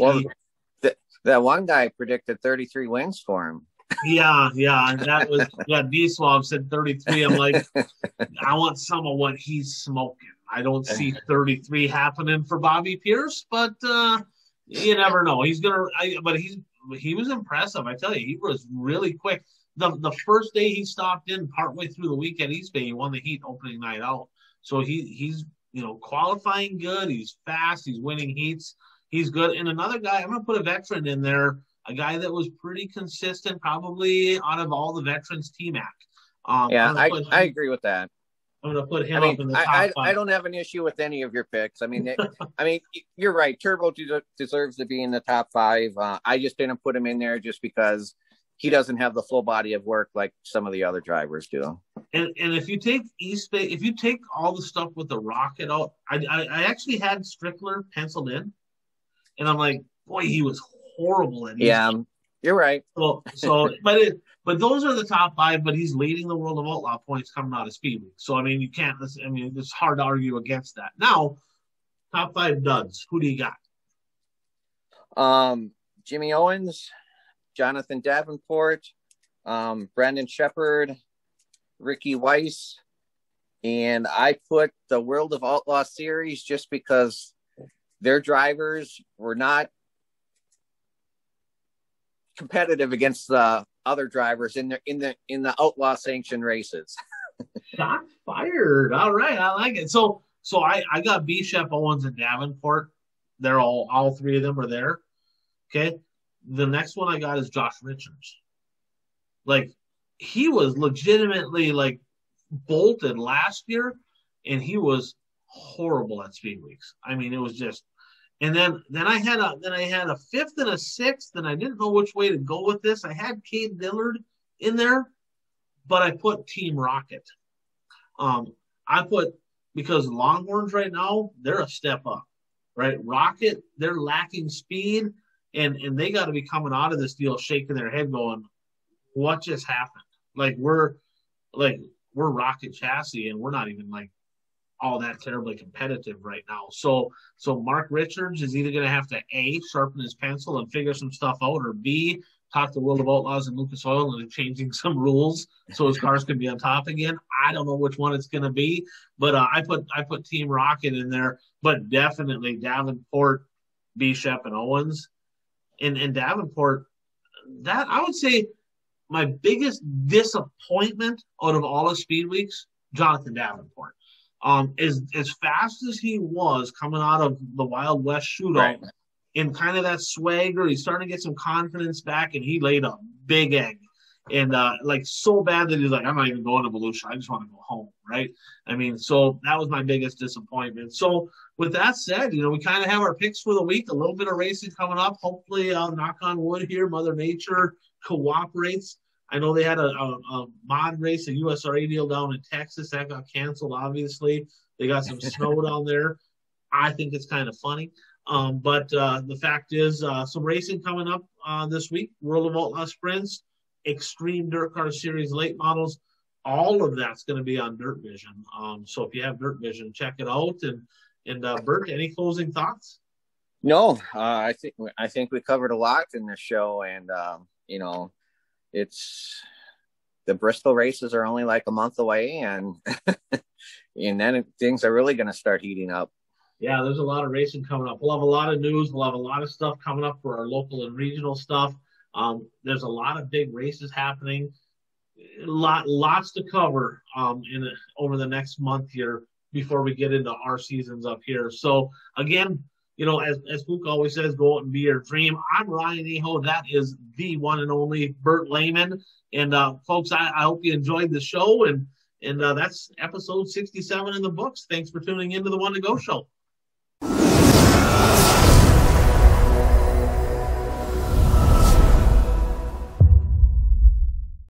that one guy predicted 33 wins for him. Yeah, and that was D-Swab said 33. I'm like, I want some of what he's smoking. I don't see 33 happening for Bobby Pierce, but you never know. He was impressive. I tell you, he was really quick. The first day he stopped in, partway through the week at East Bay, he won the heat opening night out. So he's qualifying good. He's fast. He's winning heats. He's good. And another guy, I'm going to put a veteran in there, a guy that was pretty consistent, probably out of all the veterans, T-Mac. I agree with that. I'm going to put him up in the top 5. I don't have an issue with any of your picks. I mean, you're right. Turbo deserves to be in the top 5. I just didn't put him in there just because he doesn't have the full body of work like some of the other drivers do. And if you take East Bay, if you take all the stuff with the rocket out, I actually had Strickler penciled in, and I'm like, boy, he was horrible at East Bay. You're right. But those are the top 5. But he's leading the World of Outlaw points coming out of Speed Week. So I mean, you can't. I mean, it's hard to argue against that. Now, top 5 duds. Who do you got? Jimmy Owens, Jonathan Davenport, Brandon Shepard, Ricky Weiss, and I put the World of Outlaw series just because their drivers were not competitive against the other drivers in the outlaw sanctioned races. Shot fired. All right, I like it. So I got Bishop, Owens, and Davenport. They're all 3 of them are there. Okay. The next one I got is Josh Richards. Like, he was legitimately like bolted last year, and he was horrible at Speed Weeks. I mean, it was just. And then I had a 5th and a 6th, and I didn't know which way to go with this. I had Cade Dillard in there. but I put Team Rocket. Because Longhorns right now, they're a step up, right? Rocket, they're lacking speed, and they got to be coming out of this deal shaking their head going, what just happened? We're Rocket chassis, and we're not even all that terribly competitive right now. So Mark Richards is either going to have to A, sharpen his pencil and figure some stuff out, or B, talk to World of Outlaws and Lucas Oil and changing some rules so his cars can be on top again. I don't know which one it's going to be, but I put Team Rocket in there, but definitely Davenport, Bishop, and Owens. And Davenport, that I would say my biggest disappointment out of all of Speed Weeks, Jonathan Davenport. As fast as he was coming out of the Wild West shootout, right, and kind of that swagger, he's starting to get some confidence back, and he laid a big egg. And so bad that he's like, I'm not even going to Volusia. I just want to go home, right? I mean, so that was my biggest disappointment. So with that said, we kind of have our picks for the week, a little bit of racing coming up. Hopefully, knock on wood here, Mother Nature cooperates. I know they had a mod race, a USRA deal down in Texas. That got canceled, obviously. They got some snow down there. I think it's kind of funny. But the fact is, some racing coming up this week. World of Outlaw Sprints, Extreme Dirt Car Series late models. All of that's going to be on Dirt Vision. So if you have Dirt Vision, check it out. And Bert, any closing thoughts? No, I think we covered a lot in this show, and it's the Bristol races are only like a month away, and and then things are really going to start heating up. Yeah, there's a lot of racing coming up. We'll have a lot of news. We'll have a lot of stuff coming up for our local and regional stuff. There's a lot of big races happening. Lots to cover over the next month here before we get into our seasons up here. So again, as Luke always says, go out and be your dream. I'm Ryan Aho. That is the one and only Bert Lehman. And folks, I hope you enjoyed the show. And that's episode 67 in the books. Thanks for tuning into the One to Go Show.